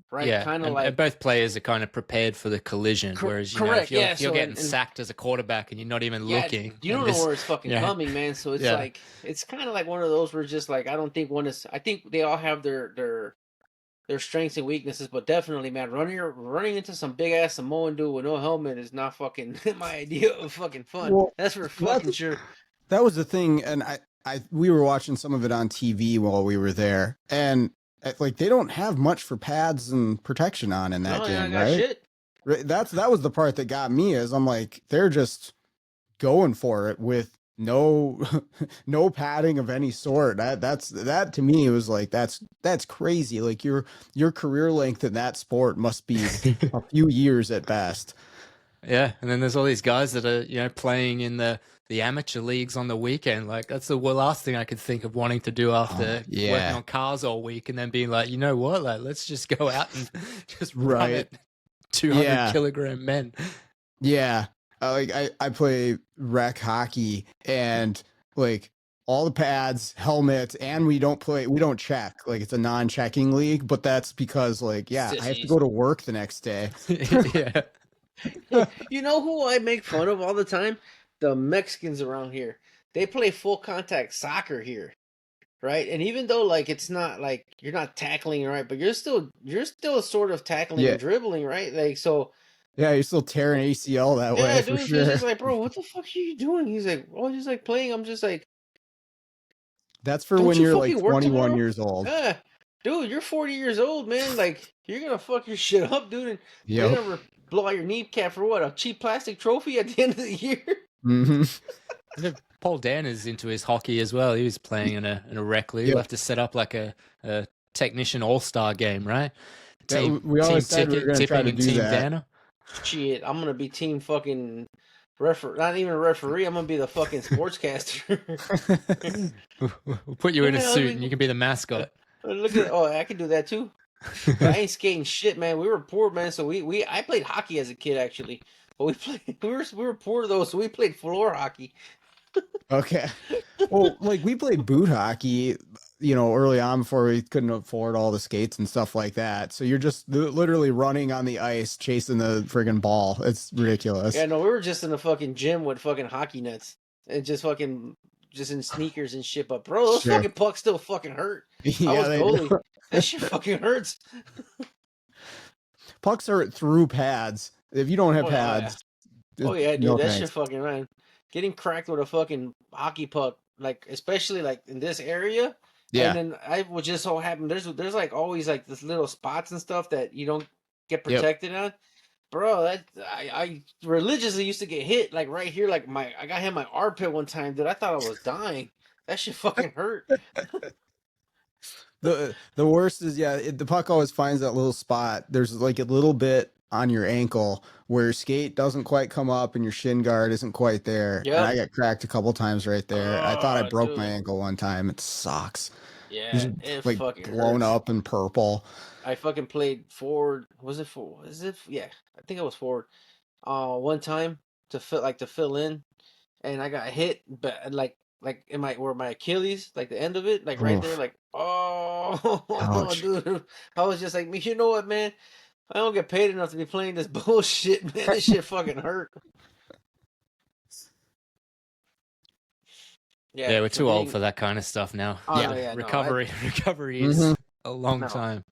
right? Yeah, Kind of and like both players are kind of prepared for the collision. Whereas, correct, yeah. if you're So getting and sacked as a quarterback and you're not even yeah, looking, you and don't know this, where it's fucking yeah, coming, man. So it's yeah, like it's kind of like one of those where just like I don't think one is. I think they all have their strengths and weaknesses, but definitely, man, running into some big ass Samoan dude with no helmet is not fucking my idea of fucking fun. Well, That's for fucking sure. that was the thing, and we were watching some of it on TV while we were there, and like they don't have much for pads and protection on in that No, yeah, I game, got right? shit. That was the part that got me is I'm like they're just going for it with no no padding of any sort. That to me was like that's crazy. Like your career length in that sport must be a few years at best. yeah. And then there's all these guys that are playing in the amateur leagues on the weekend. Like that's the last thing I could think of wanting to do after Yeah. working on cars all week, and then being like, you know what, like let's just go out and just run Right. it 200 Yeah. kilogram men. Yeah. I play rec hockey and like all the pads, helmets, and we don't check. Like it's a non-checking league, but that's because like, yeah, I have to Sissies. go to work the next day. Yeah. You know who I make fun of all the time? The Mexicans around here. They play full contact soccer here, right? And even though like it's not like you're not tackling, right, but you're still sort of tackling Yeah. and dribbling, right? Like so. Yeah, you're still tearing ACL that Yeah, way for dude. So sure. it's just like, bro, what the fuck are you doing? He's like, oh, just like playing. I'm just like, That's for don't when you you're like fucking work 21 tomorrow? years old. Yeah, dude, you're 40 years old, man. Like you're gonna fuck your shit up, dude, and they're Yep. gonna blow out your kneecap for what? A cheap plastic trophy at the end of the year? Mm-hmm. Paul Dan is into his hockey as well. He was playing in a rec league. Yep. We'll have to set up like a technician all-star game, right? Yeah, we always said we were gonna try to and do team that. Danner. Shit, I'm gonna be team fucking not even a referee. I'm gonna be the fucking sportscaster. We'll put you in a Yeah, suit and you can be the mascot. Look at I can do that too. But I ain't skating shit, man. We were poor, man. So I played hockey as a kid actually, but we were poor though, so we played floor hockey. Okay. Well, like we played boot hockey, early on before we couldn't afford all the skates and stuff like that. So you're just literally running on the ice chasing the friggin' ball. It's ridiculous. Yeah, no, we were just in the fucking gym with fucking hockey nets and just in sneakers and shit. But bro, those Sure. fucking pucks still fucking hurt. Yeah, I was they goalie. do. That shit fucking hurts. Pucks are through pads. If you don't have pads, Oh yeah, dude, no that thanks. shit fucking man. Getting cracked with a fucking hockey puck, like especially like in this area. Yeah. And then I would just so happen there's like always like this little spots and stuff that you don't get Yep. protected on. Bro, that I religiously used to get hit like right here, like I got hit in my armpit one time, dude. I thought I was dying. That shit fucking hurt. The worst is the puck always finds that little spot. There's like a little bit on your ankle where your skate doesn't quite come up and your shin guard isn't quite there. Yep. And I got cracked a couple times right there. I thought I Oh, broke dude. my ankle one time. It sucks. Yeah, Just, it like fucking blown hurts. up and purple. I fucking played forward. Was it forward? Is it? Yeah, I think I was forward. One time to fill in, and I got hit, but like in my Achilles, like the end of it, like right there, Oof. like oh, Ouch. dude. I was just like, you know what, man? I don't get paid enough to be playing this bullshit, man. This shit fucking hurt. Yeah, we're too old for that kind of stuff now. Oh, Yeah. no, yeah, no, recovery is Mhm. a long No. time.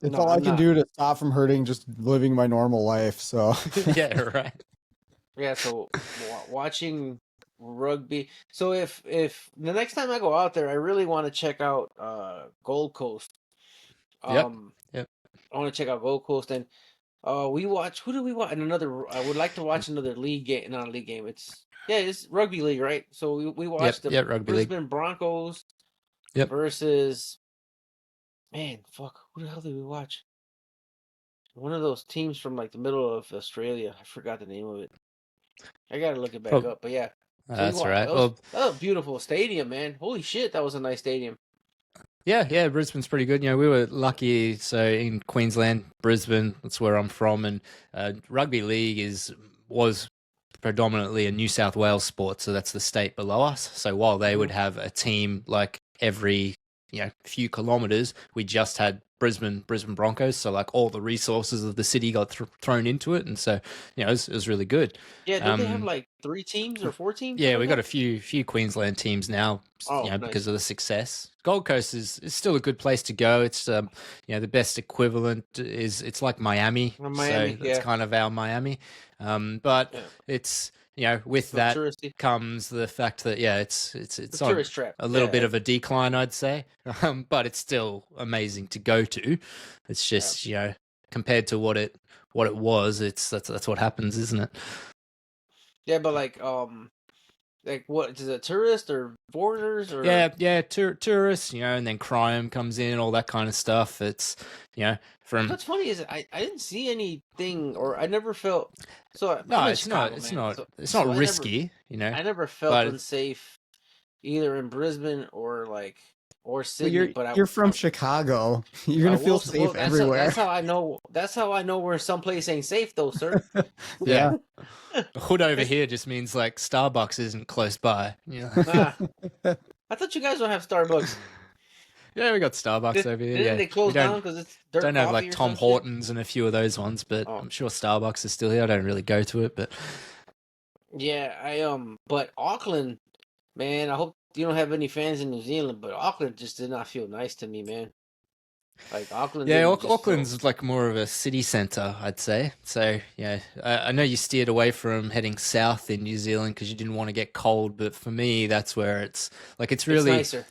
It's No, all I I'm can not. do to stop from hurting, just living my normal life. So Yeah, right. Yeah, so watching rugby. So if the next time I go out there, I really want to check out Gold Coast. Yep. I want to check out Gold Coast, and we watch. Who do we watch? And another. I would like to watch another league game. Not a league game. It's rugby league, right? So we watched the rugby league. Brisbane Broncos Yep. versus, man, fuck, who the hell did we watch? One of those teams from like the middle of Australia. I forgot the name of it. I gotta look it back Prob- up. But yeah, so you that's all watch. right. Well, That was a beautiful stadium, man. Holy shit, that was a nice stadium. yeah, Brisbane's pretty good. We were lucky. So in Queensland, Brisbane, that's where I'm from, and rugby league was predominantly a New South Wales sport. So that's the state below us. So while they would have a team like every few kilometers, we just had Brisbane Broncos. So like all the resources of the city got thrown into it, and so it was really good. Yeah, don't they have like 3 teams or 4 teams? Yeah, Like we got that? a few Queensland teams now, Oh, nice. because of the success. Gold Coast is still a good place to go. It's the best equivalent is it's like Miami, Miami, so that's kind of our Miami. But Yeah. it's with So that touristy. comes the fact that it's The on tourist trap. a little Yeah, bit of a decline, I'd say, but it's still amazing to go to. It's just compared to what it was, that's what happens, isn't it? yeah, but like what is it? Tourists or foreigners or? Yeah, tourists, and then crime comes in, all that kind of stuff. It's from What's funny is I didn't see anything, or I never felt. So no, I'm in it's not, Chicago, it's man. not, So, it's so not risky, I never felt but unsafe either in Brisbane or Well, Sydney. But you're from Chicago. You're I gonna feel will. safe That's everywhere. how I know. That's how I know where someplace ain't safe, though, sir. yeah, hood over here just means like Starbucks isn't close by. Nah, I thought you guys don't have Starbucks. Yeah, we got Starbucks over here. Didn't Yeah, they close we down because it's dirt don't have coffee like or Tom some shit? Hortons and a few of those ones, but Oh. I'm sure Starbucks is still here. I don't really go to it, but Yeah, but Auckland, man, I hope you don't have any fans in New Zealand, but Auckland just did not feel nice to me, man. Like Auckland yeah, didn't just feel. Auckland's like more of a city centre, I'd say. So yeah, I know you steered away from heading south in New Zealand because you didn't want to get cold, but for me, that's where it's like it's really nicer.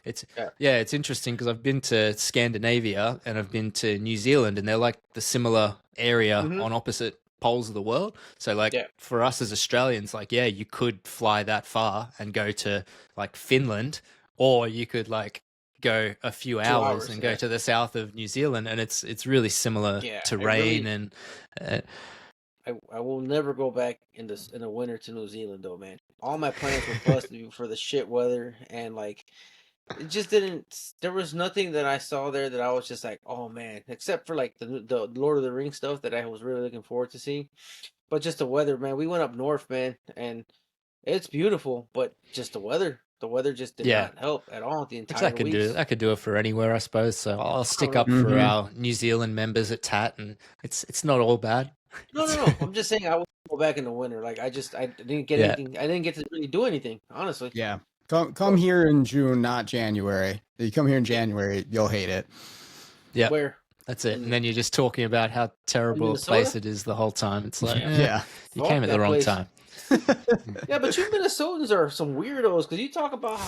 Yeah, it's interesting because I've been to Scandinavia and I've been to New Zealand, and they're like the similar area on opposite poles of the world. So like for us as Australians, like you could fly that far and go to like Finland, or you could like go a few hours and go to the south of New Zealand, and it's really similar terrain. And I will never go back in the winter to New Zealand, though, man. All my plans were busted for the shit weather, and like it just didn't. There was nothing that I saw there that I was just like, oh man, except for like the Lord of the Rings stuff that I was really looking forward to see. But just the weather, man. We went up north, man, and it's beautiful, but just the weather just did not help at all the entire week. I could do it for anywhere, I suppose. So I'll stick up for our New Zealand members at TAT, and it's not all bad. No. I'm just saying I would go back in the winter. Like I didn't get anything. I didn't get to really do anything, honestly. Yeah. Come here in June, not January. If you come here in January, you'll hate it. Yeah. Where? That's it. And then you're just talking about how terrible a place it is the whole time. It's like, you came at the wrong time. Yeah, but you Minnesotans are some weirdos because you talk about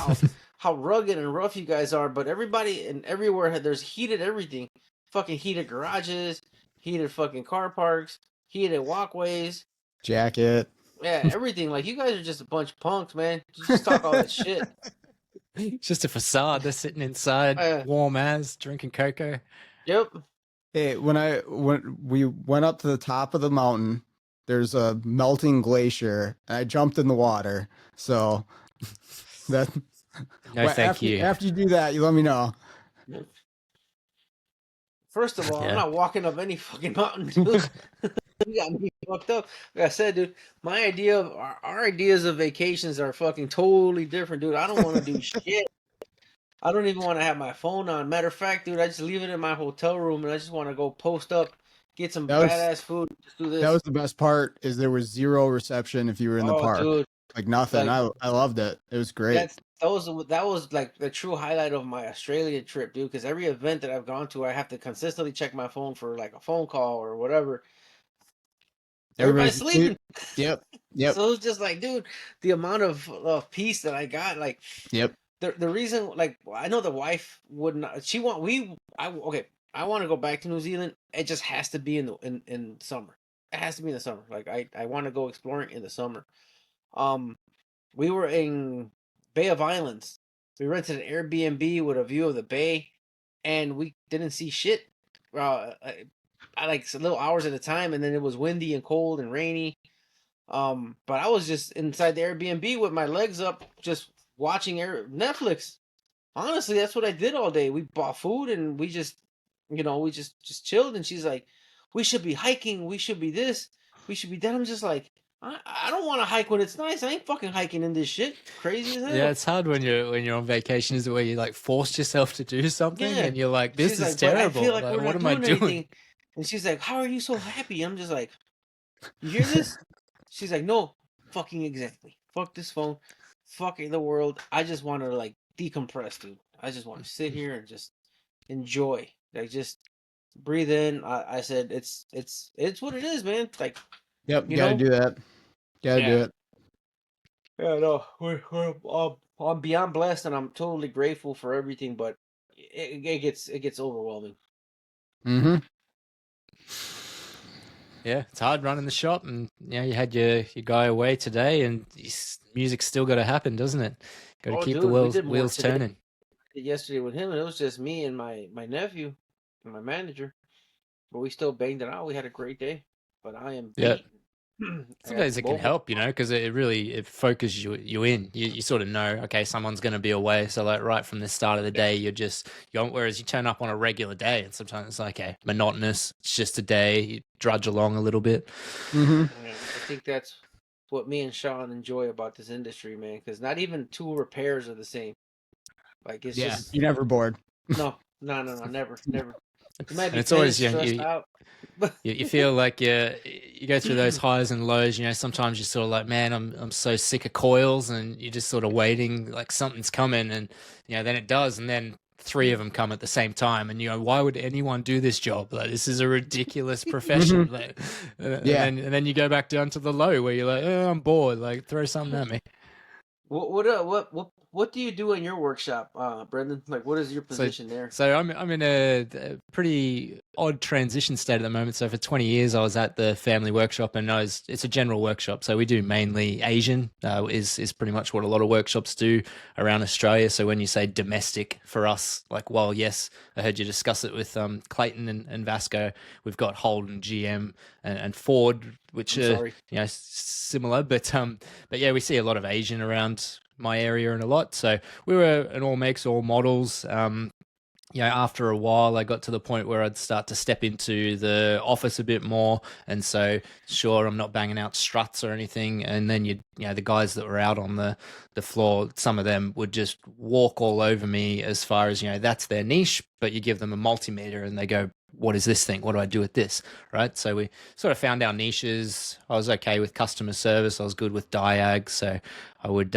how rugged and rough you guys are, but everybody and everywhere there's heated everything. Fucking heated garages, heated fucking car parks, heated walkways. Jacket. Yeah, everything. Like you guys are just a bunch of punks, man. You just talk all that shit. It's just a facade. They're sitting inside, warm as, drinking cocoa. Yep. Hey, when we went up to the top of the mountain, there's a melting glacier, and I jumped in the water. So that thank you. After you do that, you let me know. First of all, I'm not walking up any fucking mountain, dude. You got me fucked up. Like I said, dude, my idea of our ideas of vacations are fucking totally different, dude. I don't want to do shit. I don't even want to have my phone on. Matter of fact, dude, I just leave it in my hotel room and I just want to go post up, get some badass food, just do this. That was the best part, is there was zero reception if you were in the park. Dude. Like nothing. Like, I loved it. It was great. That was like the true highlight of my Australian trip, dude, because every event that I've gone to, I have to consistently check my phone for like a phone call or whatever. Everybody's sleeping. Yep. So it was just like, dude, the amount of peace that I got, like, the reason, like, I know the wife would not. I want to go back to New Zealand. It just has to be in summer. It has to be in the summer. Like, I want to go exploring in the summer. We were in Bay of Islands We rented an Airbnb with a view of the bay, and we didn't see shit. I like little hours at a time, and then it was windy and cold and rainy. But I was just inside the Airbnb with my legs up, just watching Netflix. Honestly, that's what I did all day. We bought food and we just, we just chilled. And she's like, "We should be hiking. We should be this. We should be that." I'm just like, I don't want to hike when it's nice. I ain't fucking hiking in this shit. Crazy as hell. Yeah, it's hard when you're on vacation, is where you like force yourself to do something, and you're like, "This is terrible. I feel like what am I doing?" Anything. And she's like, "How are you so happy?" I'm just like, "You hear this?" She's like, "No, fucking exactly. Fuck this phone. Fuck the world. I just want to like decompress, dude. I just want to sit here and just enjoy. Like just breathe in." I said, "It's what it is, man." Like, Yep, you gotta do that. Gotta do it. Yeah, no, I'm beyond blessed, and I'm totally grateful for everything. But it gets overwhelming. Mm-hmm. Yeah, it's hard running the shop, and you had your guy away today, and music's still got to happen, doesn't it? Got to keep the wheels turning. Yesterday with him, and it was just me and my nephew and my manager, but we still banged it out. We had a great day, but I am beat. Sometimes it can help, because it focuses you in. You sort of know, okay, someone's going to be away, so like right from the start of the day, you're whereas you turn up on a regular day, and sometimes it's like, okay, monotonous. It's just a day. You drudge along a little bit. Mm-hmm. I think that's what me and Sean enjoy about this industry, man. Because not even two repairs are the same. Like it's just you're never bored. No, never. You might be it's always stressed out. You feel like you go through those highs and lows. Sometimes you're sort of like, man, I'm so sick of coils, and you're just sort of waiting, like something's coming, and then it does, and then 3 of them come at the same time, and why would anyone do this job? Like, this is a ridiculous profession. Like, and then you go back down to the low where you're like, oh, I'm bored. Like, throw something at me. What do you do in your workshop, Brendan? Like, what is your position there? So I'm in a pretty odd transition state at the moment. So for 20 years, I was at the family workshop, and it's a general workshop. So we do mainly Asian, is pretty much what a lot of workshops do around Australia. So when you say domestic for us, like, well, yes, I heard you discuss it with Clayton and Vasco. We've got Holden, GM, and Ford, which are similar, but yeah, we see a lot of Asian around my area and a lot. So we were an all makes, all models. After a while, I got to the point where I'd start to step into the office a bit more. And so, sure, I'm not banging out struts or anything. And then the guys that were out on the floor, some of them would just walk all over me as far as, that's their niche, but you give them a multimeter and they go, what is this thing? What do I do with this? Right. So we sort of found our niches. I was okay with customer service. I was good with diag. So I would,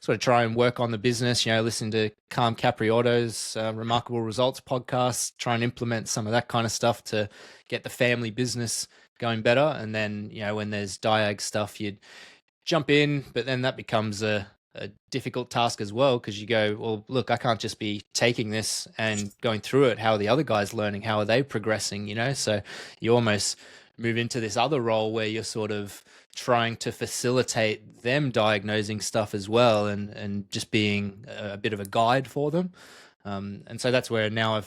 sort of try and work on the business, listen to Calm Capriotto's Remarkable Results podcast, try and implement some of that kind of stuff to get the family business going better. And then, when there's diag stuff, you'd jump in, but then that becomes a difficult task as well, because you go, well, look, I can't just be taking this and going through it. How are the other guys learning? How are they progressing? So you almost move into this other role where you're sort of trying to facilitate them diagnosing stuff as well, and just being a bit of a guide for them. And so that's where now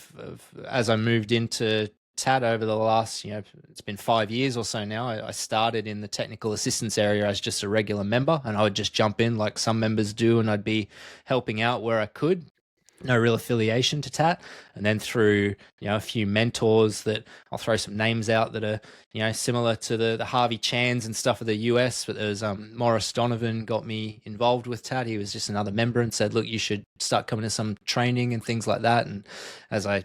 as I moved into TAT over the last, it's been 5 years or so now, I started in the technical assistance area as just a regular member, and I would just jump in like some members do, and I'd be helping out where I could. No real affiliation to TAT. And then through, a few mentors that I'll throw some names out that are, similar to the Harvey Chans and stuff of the US, but there's Morris Donovan got me involved with TAT. He was just another member and said, look, you should start coming to some training and things like that. And as I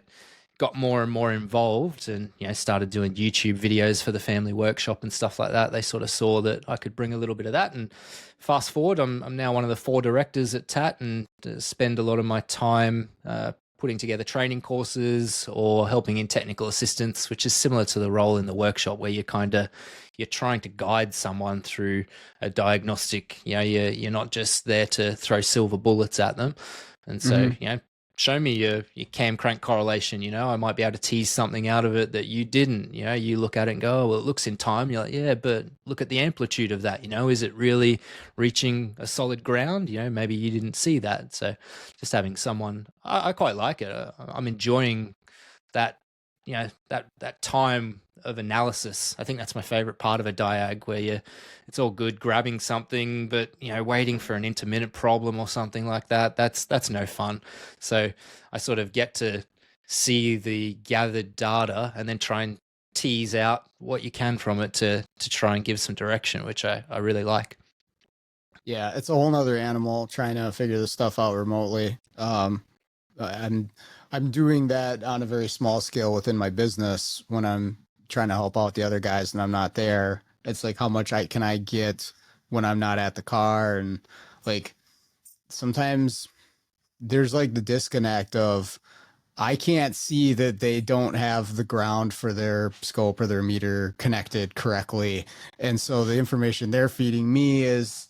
got more and more involved and, started doing YouTube videos for the family workshop and stuff like that, they sort of saw that I could bring a little bit of that. And fast forward, I'm now one of the 4 directors at TAT, and spend a lot of my time putting together training courses or helping in technical assistance, which is similar to the role in the workshop where you're trying to guide someone through a diagnostic. You're not just there to throw silver bullets at them. And so, show me your cam crank correlation. I might be able to tease something out of it that you didn't. You look at it and go, oh, well, it looks in time. You're like, yeah, but look at the amplitude of that. Is it really reaching a solid ground? Maybe you didn't see that. So just having someone, I quite like it. I'm enjoying that, that time of analysis. I think that's my favorite part of a diag, where it's all good grabbing something, but waiting for an intermittent problem or something like that, that's no fun. So I sort of get to see the gathered data and then try and tease out what you can from it to try and give some direction, which I really like. Yeah, it's a whole nother animal trying to figure this stuff out remotely. I'm doing that on a very small scale within my business when I'm trying to help out the other guys and I'm not there. It's like, how much can I get when I'm not at the car? And like, sometimes there's like the disconnect of, I can't see that they don't have the ground for their scope or their meter connected correctly. And so the information they're feeding me is,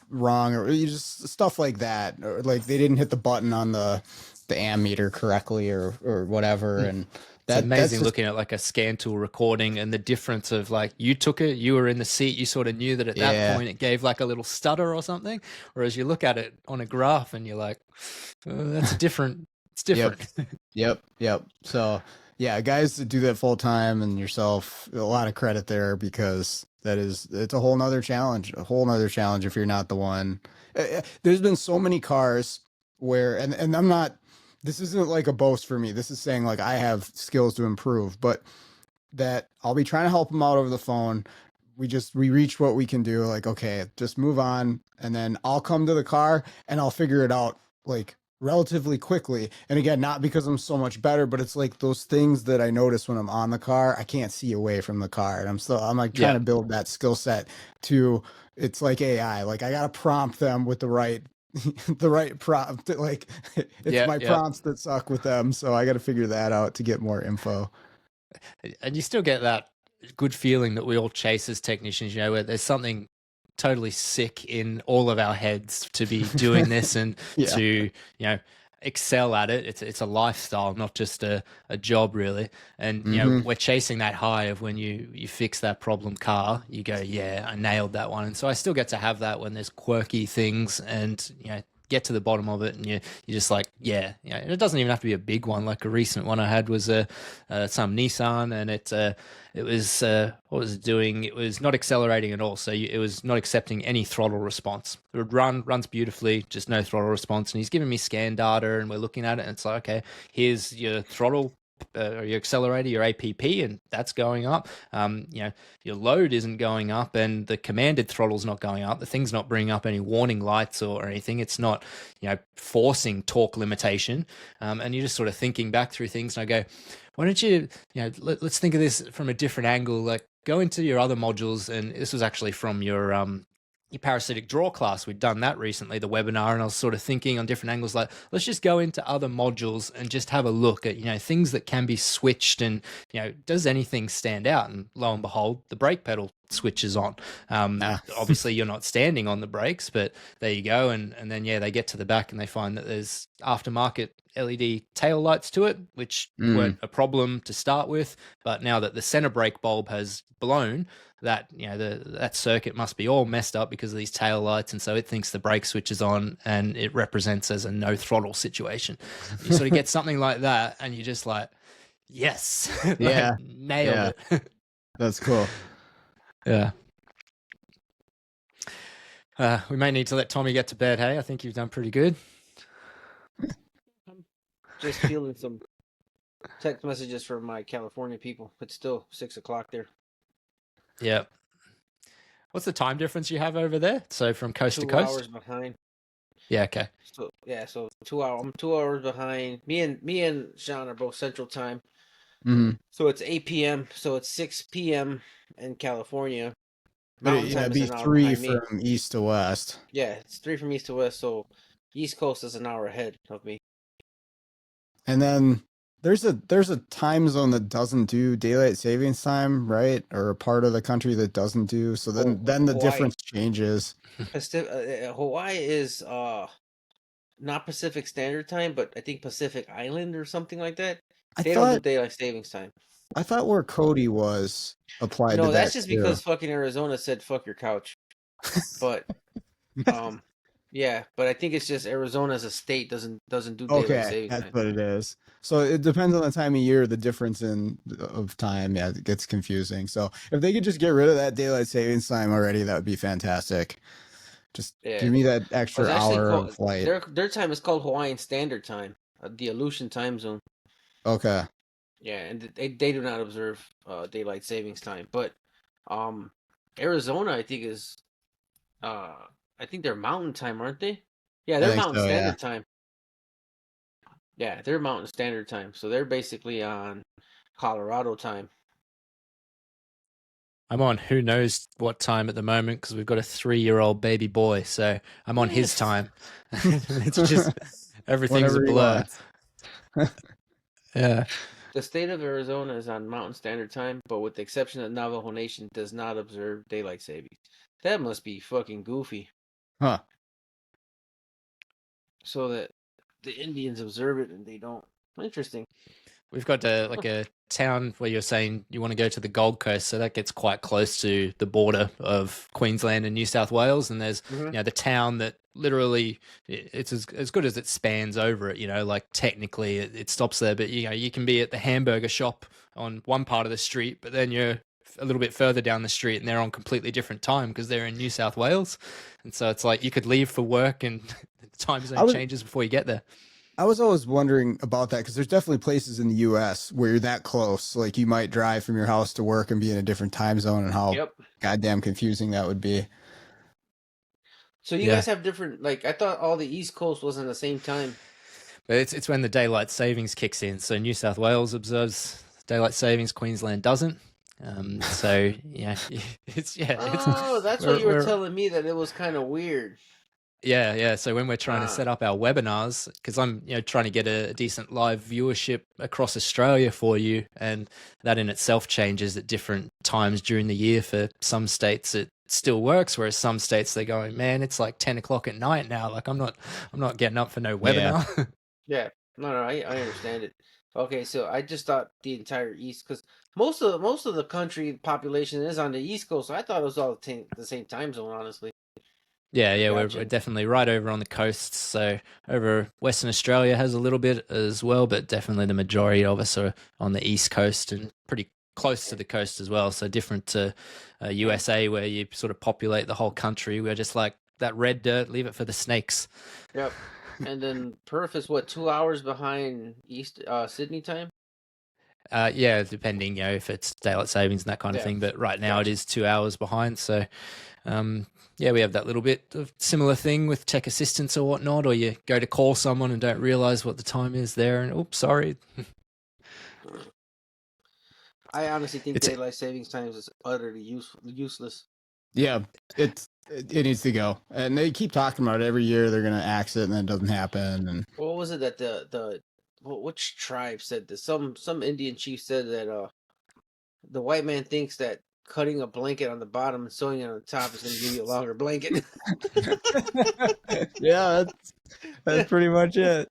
wrong, or just stuff like that. Or like they didn't hit the button on the ammeter correctly or whatever. And it's amazing looking at like a scan tool recording and the difference of like, you took it, you were in the seat, you sort of knew that at that point it gave like a little stutter or something. Whereas you look at it on a graph and you're like, that's different. It's different. Yep. So yeah, guys that do that full time and yourself, a lot of credit there, because it's a whole nother challenge if you're not the one. There's been so many cars where, and I'm not, this isn't like a boast for me. This is saying like I have skills to improve, but that I'll be trying to help them out over the phone. We reach what we can do. Like, okay, just move on. And then I'll come to the car and I'll figure it out like relatively quickly. And again, not because I'm so much better, but it's like those things that I notice when I'm on the car, I can't see away from the car. And I'm like trying to build that skill set to, it's like AI. Like I got to prompt them with the right prompt. Like it's my prompts that suck with them. So I got to figure that out to get more info. And you still get that good feeling that we all chase as technicians, where there's something totally sick in all of our heads to be doing this and to, excel at it. It's a lifestyle, not just a job really. And, we're chasing that high of when you fix that problem car, you go, yeah, I nailed that one. And so I still get to have that when there's quirky things and, get to the bottom of it and you're just like, and it doesn't even have to be a big one. Like a recent one I had was some Nissan, and it was what was it doing? It was not accelerating at all, so it was not accepting any throttle response. It would runs beautifully, just no throttle response. And he's giving me scan data, and we're looking at it, and it's like, okay, here's your throttle. Or your accelerator, your APP, and that's going up. Your load isn't going up, and the commanded throttle's not going up. The thing's not bringing up any warning lights or anything. It's not, forcing torque limitation. And you're just sort of thinking back through things, and I go, why don't you, let's think of this from a different angle. Like go into your other modules, and this was actually from your parasitic draw class. We'd done that recently, the webinar, and I was sort of thinking on different angles, like, let's just go into other modules and just have a look at, things that can be switched and, does anything stand out? And lo and behold, the brake pedal switches on. Obviously you're not standing on the brakes, but there you go. And then, they get to the back and they find that there's aftermarket LED tail lights to it, which weren't a problem to start with. But now that the center brake bulb has blown, that that circuit must be all messed up because of these tail lights, and so it thinks the brake switch is on, and it represents as a no throttle situation. You sort of get something like that, and you're just like, yes, nailed it. That's cool. Yeah. We may need to let Tommy get to bed. Hey, I think you've done pretty good. I'm just feeling some text messages from my California people. It's still 6:00 there. Yeah. What's the time difference you have over there? So from coast to coast? 2 hours behind. Yeah, okay. So 2 hours. I'm 2 hours behind. Me and Sean are both Central Time. So it's 8 p.m. So it's 6 p.m. in California. Mountain time it'd be 3 from east to west. Yeah, it's 3 from east to west. So East Coast is an hour ahead of me. And then there's a time zone that doesn't do daylight savings time, right? Or a part of the country that doesn't do. So then the Hawaii difference changes. Hawaii is not Pacific Standard Time, but I think Pacific Island or something like that. I They don't do thought daylight savings time. I thought where Cody was applied to No, that's that just too. because fucking Arizona said fuck your couch. But yeah, but I think it's just Arizona as a state doesn't do daylight Okay, savings that's time. what it is. So it depends on the time of year, the difference of time. Yeah, it gets confusing. So if they could just get rid of that daylight savings time already, that would be fantastic. Just Yeah. give me that Well, extra it's actually hour called of flight. their time is called Hawaiian Standard Time, the Aleutian time zone. Okay. Yeah, and they do not observe daylight savings time, but Arizona I think is I think they're Mountain Time, aren't they? Yeah, I they're think Mountain so, yeah. Standard Time. Yeah, they're Mountain Standard Time, so they're basically on Colorado time. I'm on who knows what time at the moment because we've got a 3-year-old baby boy, so I'm on his time. It's just everything's a Whenever he blur. wants. Yeah. The state of Arizona is on Mountain Standard Time, but with the exception of Navajo Nation, does not observe daylight savings. That must be fucking goofy. Huh. So that the Indians observe it and they don't. Interesting. We've got like a town where you're saying you want to go to the Gold Coast, so that gets quite close to the border of Queensland and New South Wales. And there's the town that literally it's as good as it spans over it. Like technically it stops there, but you can be at the hamburger shop on one part of the street, but then you're a little bit further down the street and they're on completely different time because they're in New South Wales. And so it's like you could leave for work and the time zone changes before you get there. I was always wondering about that because there's definitely places in the U.S. where you're that close. Like you might drive from your house to work and be in a different time zone, and how goddamn confusing that would be. So you guys have different. Like I thought, all the East Coast was in the same time. But it's when the daylight savings kicks in. So New South Wales observes daylight savings, Queensland doesn't. So yeah, that's what you were telling me, that it was kind of weird. Yeah. So when we're trying to set up our webinars, because I'm trying to get a decent live viewership across Australia for you, and that in itself changes at different times during the year. For some states, it still works, whereas some states they're going, man, it's like 10 o'clock at night now. Like I'm not getting up for no webinar. Yeah. No, I understand it. Okay, so I just thought the entire East, because most of the country population is on the East Coast. So I thought it was all the same time zone, honestly. Yeah, Gotcha. we're definitely right over on the coast. So over Western Australia has a little bit as well, but definitely the majority of us are on the East Coast and pretty close to the coast as well. So different to USA, where you sort of populate the whole country. We're just like that red dirt, leave it for the snakes. Yep. And then Perth is what, 2 hours behind East Sydney time? Yeah, depending, if it's daylight savings and that kind of thing. But right now it is 2 hours behind. So, we have that little bit of similar thing with tech assistance or whatnot, or you go to call someone and don't realize what the time is there, and oops, sorry. I honestly think daylight savings times is utterly useless. Yeah, it needs to go, and they keep talking about it every year. They're gonna axe it, and then it doesn't happen. And what was it that which tribe said this? Some Indian chief said that the white man thinks that cutting a blanket on the bottom and sewing it on the top is going to give you a longer blanket. Yeah, that's pretty much it.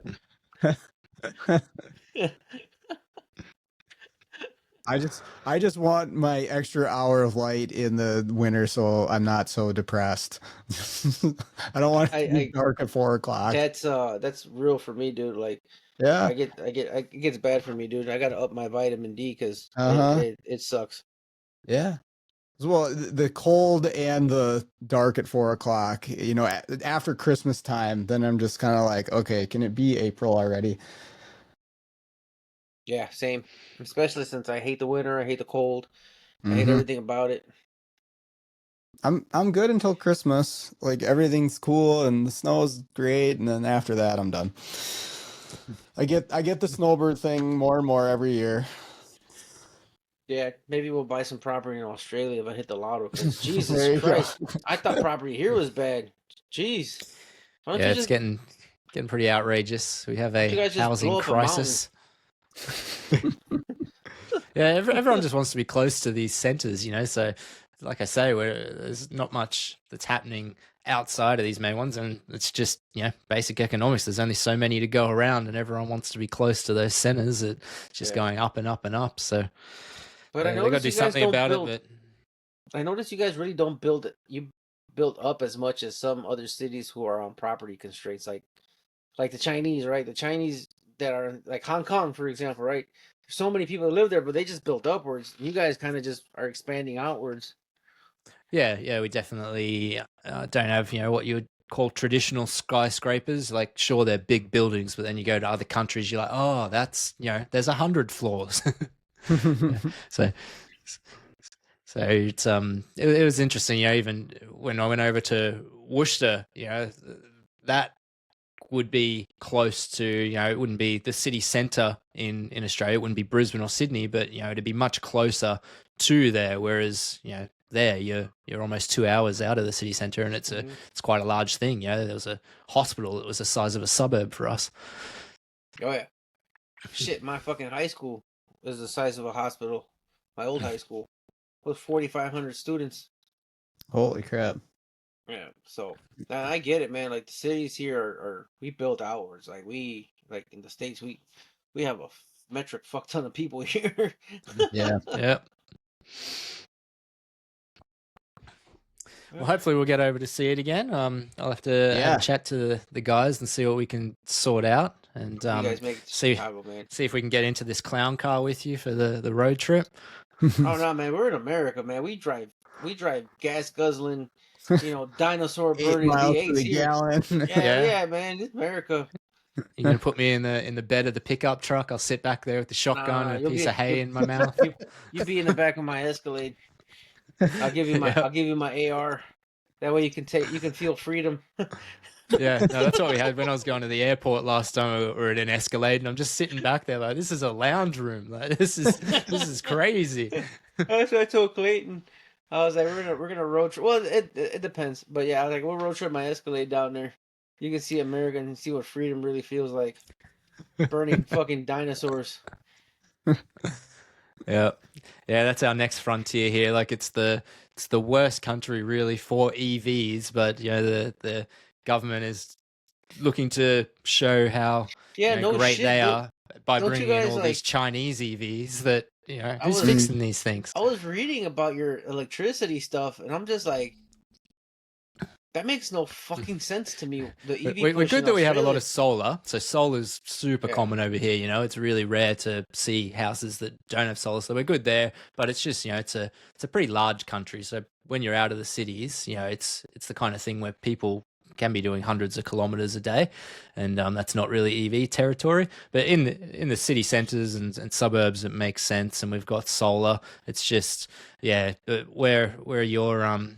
I just want my extra hour of light in the winter, so I'm not so depressed. I don't want it to be dark at 4 o'clock. That's real for me, dude. Like, yeah, it gets bad for me, dude. I got to up my vitamin D because it sucks. Yeah. Well, the cold and the dark at 4 o'clock, after Christmas time, then I'm just kind of like, okay, can it be April already? Yeah, same. Especially since I hate the winter, I hate the cold, I hate everything about it. I'm good until Christmas. Like everything's cool and the snow is great, and then after that, I'm done. I get the snowbird thing more and more every year. Yeah, maybe we'll buy some property in Australia if I hit the lotto. Because Jesus Christ, I thought property here was bad. Jeez, it's getting pretty outrageous. We have a housing crisis. Yeah, everyone just wants to be close to these centers, So, like I say, there's not much that's happening outside of these main ones, and it's just basic economics. There's only so many to go around, and everyone wants to be close to those centers. It's just going up and up and up. So, but I they got to noticed do you guys something don't about build. it. But I noticed you guys really don't build it. You build up as much as some other cities who are on property constraints, like the Chinese, right? The Chinese that are like Hong Kong, for example, right? There's so many people that live there, but they just built upwards. You guys kind of just are expanding outwards. yeah, we definitely don't have what you would call traditional skyscrapers. Like, sure, they're big buildings, but then you go to other countries, you're like, oh, that's there's 100 floors. So it's it was interesting. Even when I went over to Worcester, that would be close to it wouldn't be the city centre in Australia. It wouldn't be Brisbane or Sydney, but it'd be much closer to there. Whereas there you're almost 2 hours out of the city centre, and it's quite a large thing. There was a hospital that was the size of a suburb for us. Oh yeah, shit! My fucking high school was the size of a hospital. My old high school was 4,500 students. Holy crap! Yeah, so I get it, man. Like the cities here are we built outwards. Like in the States we have a metric fuck ton of people here. Yeah. Yep. Well, hopefully we'll get over to see it again. I'll have to have a chat to the guys and see what we can sort out, and you guys make it to Chicago, man. See if we can get into this clown car with you for the road trip. Oh no, man, we're in America, man. We drive gas guzzling, dinosaur 8 burning miles to V8s the here. gallon. Yeah, man, it's America. You're gonna put me in the bed of the pickup truck. I'll sit back there with the shotgun and a piece of hay in my mouth. You be in the back of my Escalade. I'll give you my AR. That way you can feel freedom. Yeah, no, that's what we had when I was going to the airport last time. We were at an Escalade, and I'm just sitting back there like, this is a lounge room. Like, this is crazy. That's what I told Clayton. I was like, we're gonna road trip. Well, it depends, but yeah, I was like, we'll road trip my Escalade down there. You can see America and see what freedom really feels like. Burning fucking dinosaurs. Yeah, that's our next frontier here. Like, it's the worst country really for EVs, but the government is looking to show how great they are by bringing in all these Chinese EVs. That who's fixing these things? I was reading about your electricity stuff, and I'm just like, that makes no fucking sense to me. The EV we're good that we have a lot of solar. So solar's super common over here. It's really rare to see houses that don't have solar, so we're good there. But it's just it's a pretty large country. So when you're out of the cities, it's the kind of thing where people can be doing hundreds of kilometers a day, and that's not really EV territory. But in the city centers and suburbs, it makes sense, and we've got solar. It's just where your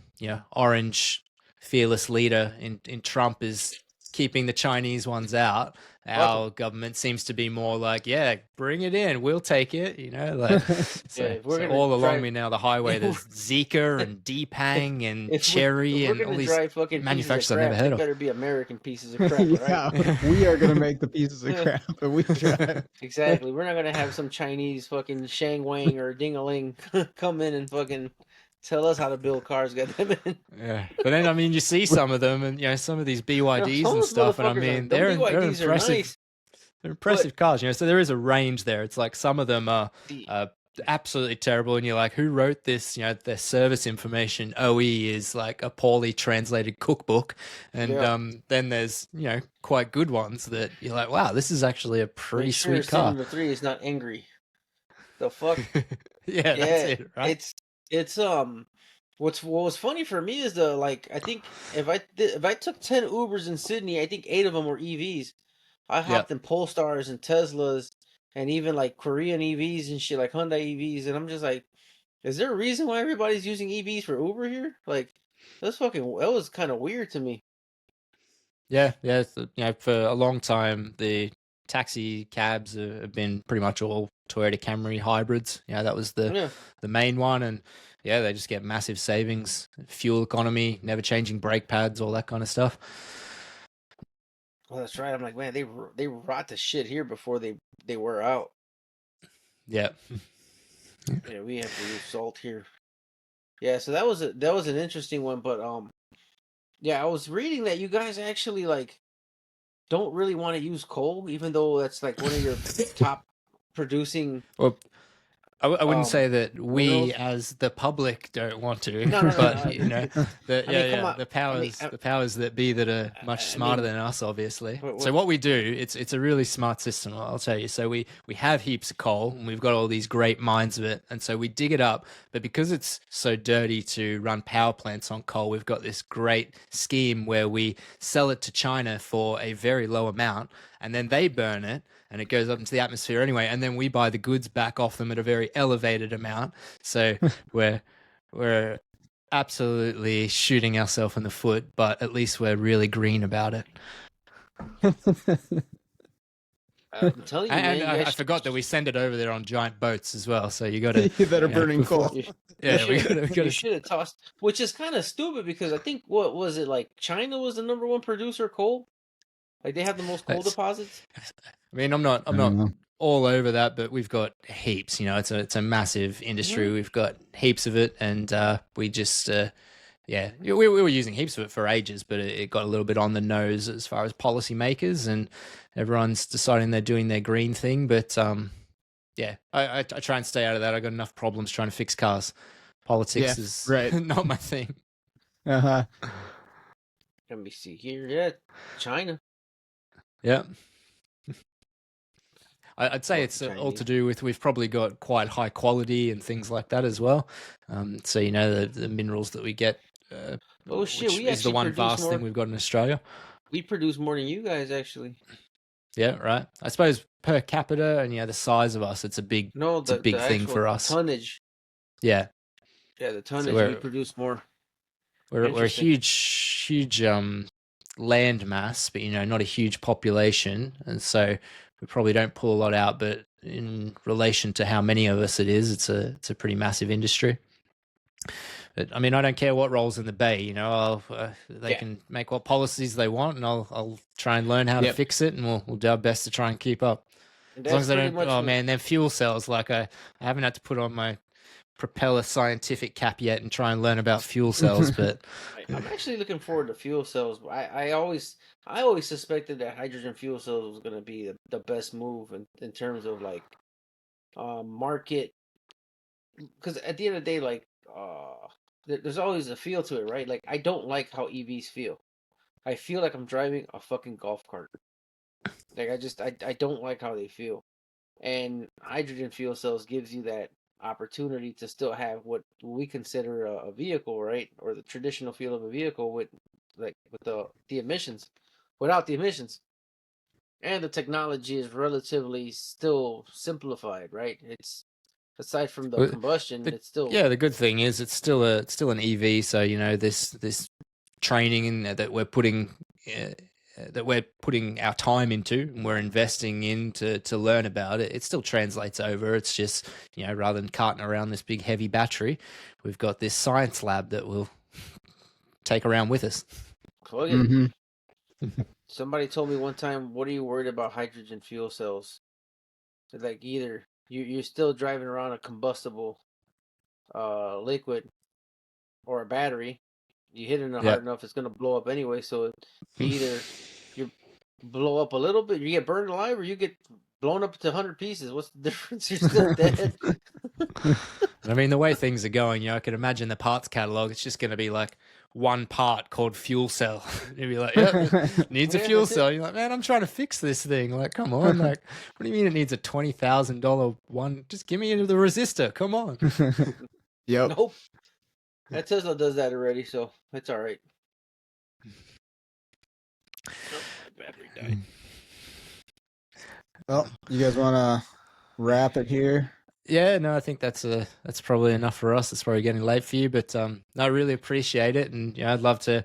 orange fearless leader in Trump is keeping the Chinese ones out. Our government seems to be more like, bring it in, we'll take it. So all along me now the highway, there's Zeekr and Deepang and Chery and all these manufacturers I've never heard of. Better be American pieces of crap, right? We are gonna make the pieces of crap that we drive. Exactly. We're not gonna have some Chinese fucking Shang Wang or Ding-a-ling come in and fucking tell us how to build cars, goddammit. Yeah, but then you see some of them, and some of these BYDs and stuff, and they're impressive. Nice, they're impressive cars, So there is a range there. It's like some of them are absolutely terrible, and you're like, who wrote this? Their service information OE is like a poorly translated cookbook, and then there's quite good ones that you're like, wow, this is actually a pretty sweet car. Number 3 is not angry. The fuck? That's it, right? It's what was funny for me is I think if I took 10 Ubers in Sydney, I think 8 of them were EVs. I hopped in Polestars and Teslas and even like Korean EVs and shit, like Hyundai EVs, and I'm just like, is there a reason why everybody's using EVs for Uber here? Like, that was kind of weird to me. Yeah, for a long time the taxi cabs have been pretty much all Toyota Camry hybrids. That was the main one, and they just get massive savings, fuel economy, never changing brake pads, all that kind of stuff. Well, that's right. I'm like, man, they rot the shit here before they wear out. Yeah. Yeah, we have to use salt here. Yeah, so that was an interesting one, but Yeah, I was reading that you guys actually like don't really want to use coal, even though that's like one of your top producing Well, I wouldn't say that we minerals. as the public don't want to, No, no, no, but no. you know, I mean, come yeah, on. the powers that be that are much I smarter mean, than us, obviously. So what? what we do, it's a really smart system, I'll tell you. So we have heaps of coal, and we've got all these great mines of it, and so we dig it up. But because it's so dirty to run power plants on coal, we've got this great scheme where we sell it to China for a very low amount, and then they burn it and it goes up into the atmosphere anyway, and then we buy the goods back off them at a very elevated amount. So we're absolutely shooting ourselves in the foot, but at least we're really green about it. I'm telling you, And man. I forgot that we send it over there on giant boats as well. So you got to that are burning coal. Yeah, we got You to. should have tossed, which is kind of stupid because I think what was it like? China was the number one producer of coal. Like they have the most coal deposits. I mean, I'm not all over that, but we've got heaps. You know, it's a massive industry. We've got heaps of it, and we just yeah, we were using heaps of it for ages, but it got a little bit on the nose as far as policymakers, and everyone's deciding they're doing their green thing. But yeah, I try and stay out of that. I got enough problems trying to fix cars. Politics is not my thing. Uh-huh. Let me see here. Yeah, China. Yeah. I'd say it's all to do with we've probably got quite high quality and things like that as well. So you know the minerals that we get. Oh shit! Which We is the one vast thing we've got in Australia. We produce more than you guys actually. Yeah, right. I suppose per capita and the size of us, it's a big thing for us. Tonnage. Yeah. Yeah, the tonnage we produce more. We're a huge land mass, but not a huge population, and so we probably don't pull a lot out. But in relation to how many of us it is, it's a pretty massive industry. But I mean, I don't care what rolls in the bay. They can make what policies they want, and I'll try and learn how to fix it, and we'll do our best to try and keep up. As long as they don't. Oh man, then fuel cells. Like I haven't had to put on my propeller scientific cap yet and try and learn about fuel cells, but I'm actually looking forward to fuel cells. I always suspected that hydrogen fuel cells was going to be the best move in terms of like market, because at the end of the day, like there's always a feel to it, right? Like I don't like how EVs feel. I feel like I'm driving a fucking golf cart. Like I don't like how they feel, and hydrogen fuel cells gives you that opportunity to still have what we consider a vehicle, right? Or the traditional feel of a vehicle with the emissions, without the emissions. And the technology is relatively still simplified, right? It's aside from the combustion, it's still the good thing is it's still an EV, so this training in that we're putting our time into and we're investing in to learn about it, it still translates over. It's just, rather than carting around this big heavy battery, we've got this science lab that we'll take around with us. Plug it. Mm-hmm. Somebody told me one time, what are you worried about hydrogen fuel cells? Like either you're still driving around a combustible liquid or a battery. You hit it hard enough, it's going to blow up anyway. So either you blow up a little bit, you get burned alive, or you get blown up to 100 pieces. What's the difference? You're still dead. I mean, the way things are going, I can imagine the parts catalog. It's just going to be like one part called fuel cell. You'd be like, needs a fuel cell. You're like, man, I'm trying to fix this thing. Like, come on. Like, what do you mean it needs a $20,000 one? Just give me the resistor. Come on. Yep. Nope. That Tesla does that already, so it's all right. Oh, my battery died. Well, you guys want to wrap it here? Yeah, no, I think that's probably enough for us. It's probably getting late for you, but I really appreciate it, and I'd love to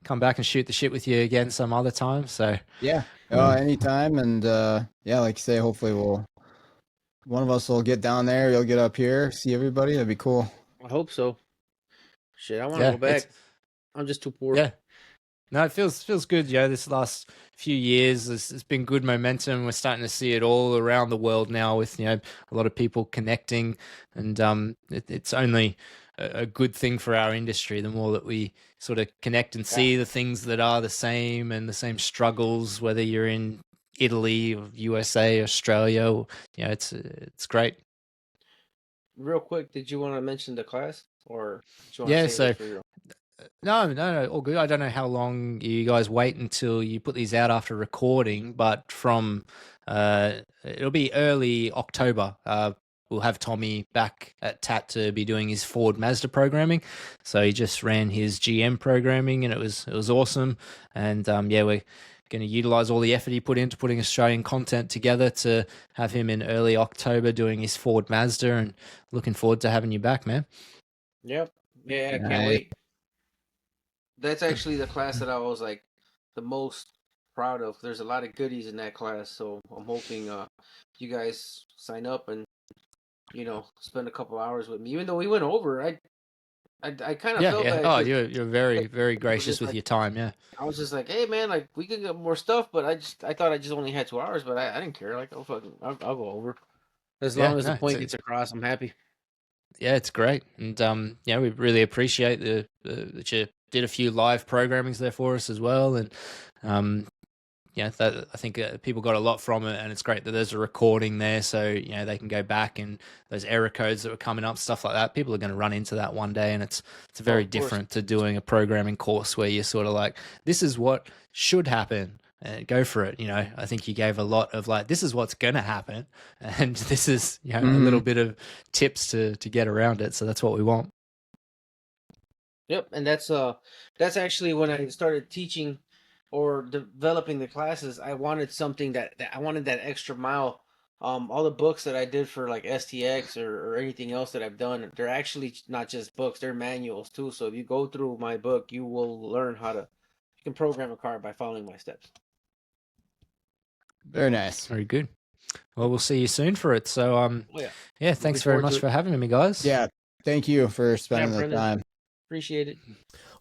come back and shoot the shit with you again some other time. So yeah, anytime, and like you say, hopefully one of us will get down there. You'll get up here, see everybody. That'd be cool. I hope so. Shit, I want to go back. I'm just too poor. Yeah. No, it feels good. This last few years, there's been good momentum. We're starting to see it all around the world now with, a lot of people connecting, and it's only a good thing for our industry. The more that we sort of connect and see the things that are the same and the same struggles, whether you're in Italy, or USA, Australia, or, it's great. Real quick, did you want to mention the class, or did you want to Yeah, save so it for your? no, all good. I don't know how long you guys wait until you put these out after recording, but from it'll be early October. We'll have Tommy back at TAT to be doing his Ford Mazda programming. So he just ran his GM programming, and it was awesome. And we're going to utilize all the effort he put into putting Australian content together to have him in early October doing his Ford Mazda, and looking forward to having you back, man. Yep. Yeah, I can't wait. That's actually the class that I was like the most proud of. There's a lot of goodies in that class, so I'm hoping you guys sign up and spend a couple hours with me. Even though we went over, I kind of felt bad. Oh, you're very, very gracious with like, your time. Yeah. I was just like, hey man, like we could get more stuff, but I thought I just only had 2 hours, but I didn't care. Like, I'll go over as long as the point gets across. I'm happy. Yeah, it's great, and we really appreciate that you did a few live programmings there for us as well, and I think people got a lot from it, and it's great that there's a recording there, so they can go back, and those error codes that were coming up, stuff like that. People are going to run into that one day, and it's very different to doing a programming course where you're sort of like, this is what should happen. Go for it. I think you gave a lot of like, this is what's going to happen, and this is a little bit of tips to get around it. So that's what we want. Yep, and that's actually when I started teaching or developing the classes. I wanted something that I wanted that extra mile. All the books that I did for like STX or anything else that I've done, they're actually not just books; they're manuals too. So if you go through my book, you will learn you can program a car by following my steps. Very nice. Very good. Well, we'll see you soon for it. So, thanks very much for having me, guys. Yeah, thank you for spending the time. Appreciate it.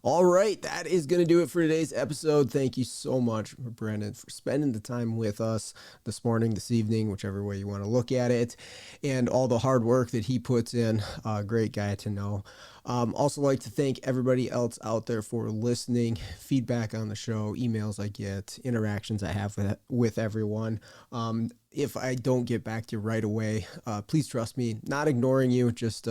All right, that is going to do it for today's episode. Thank you so much, Brendan, for spending the time with us this morning, this evening, whichever way you want to look at it, and all the hard work that he puts in. Great guy to know. Also like to thank everybody else out there for listening, feedback on the show, emails I get, interactions I have with everyone. If I don't get back to you right away, please trust me, not ignoring you, just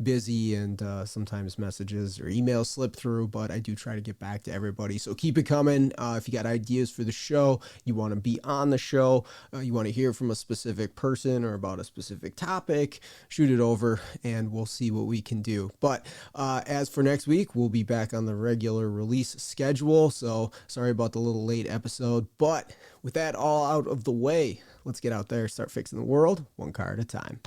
busy, and sometimes messages or emails slip through, but I do try to get back to everybody. So keep it coming. If you got ideas for the show, you want to be on the show, you want to hear from a specific person or about a specific topic, shoot it over and we'll see what we can do. But as for next week, we'll be back on the regular release schedule. So sorry about the little late episode, but with that all out of the way, let's get out there, start fixing the world one car at a time.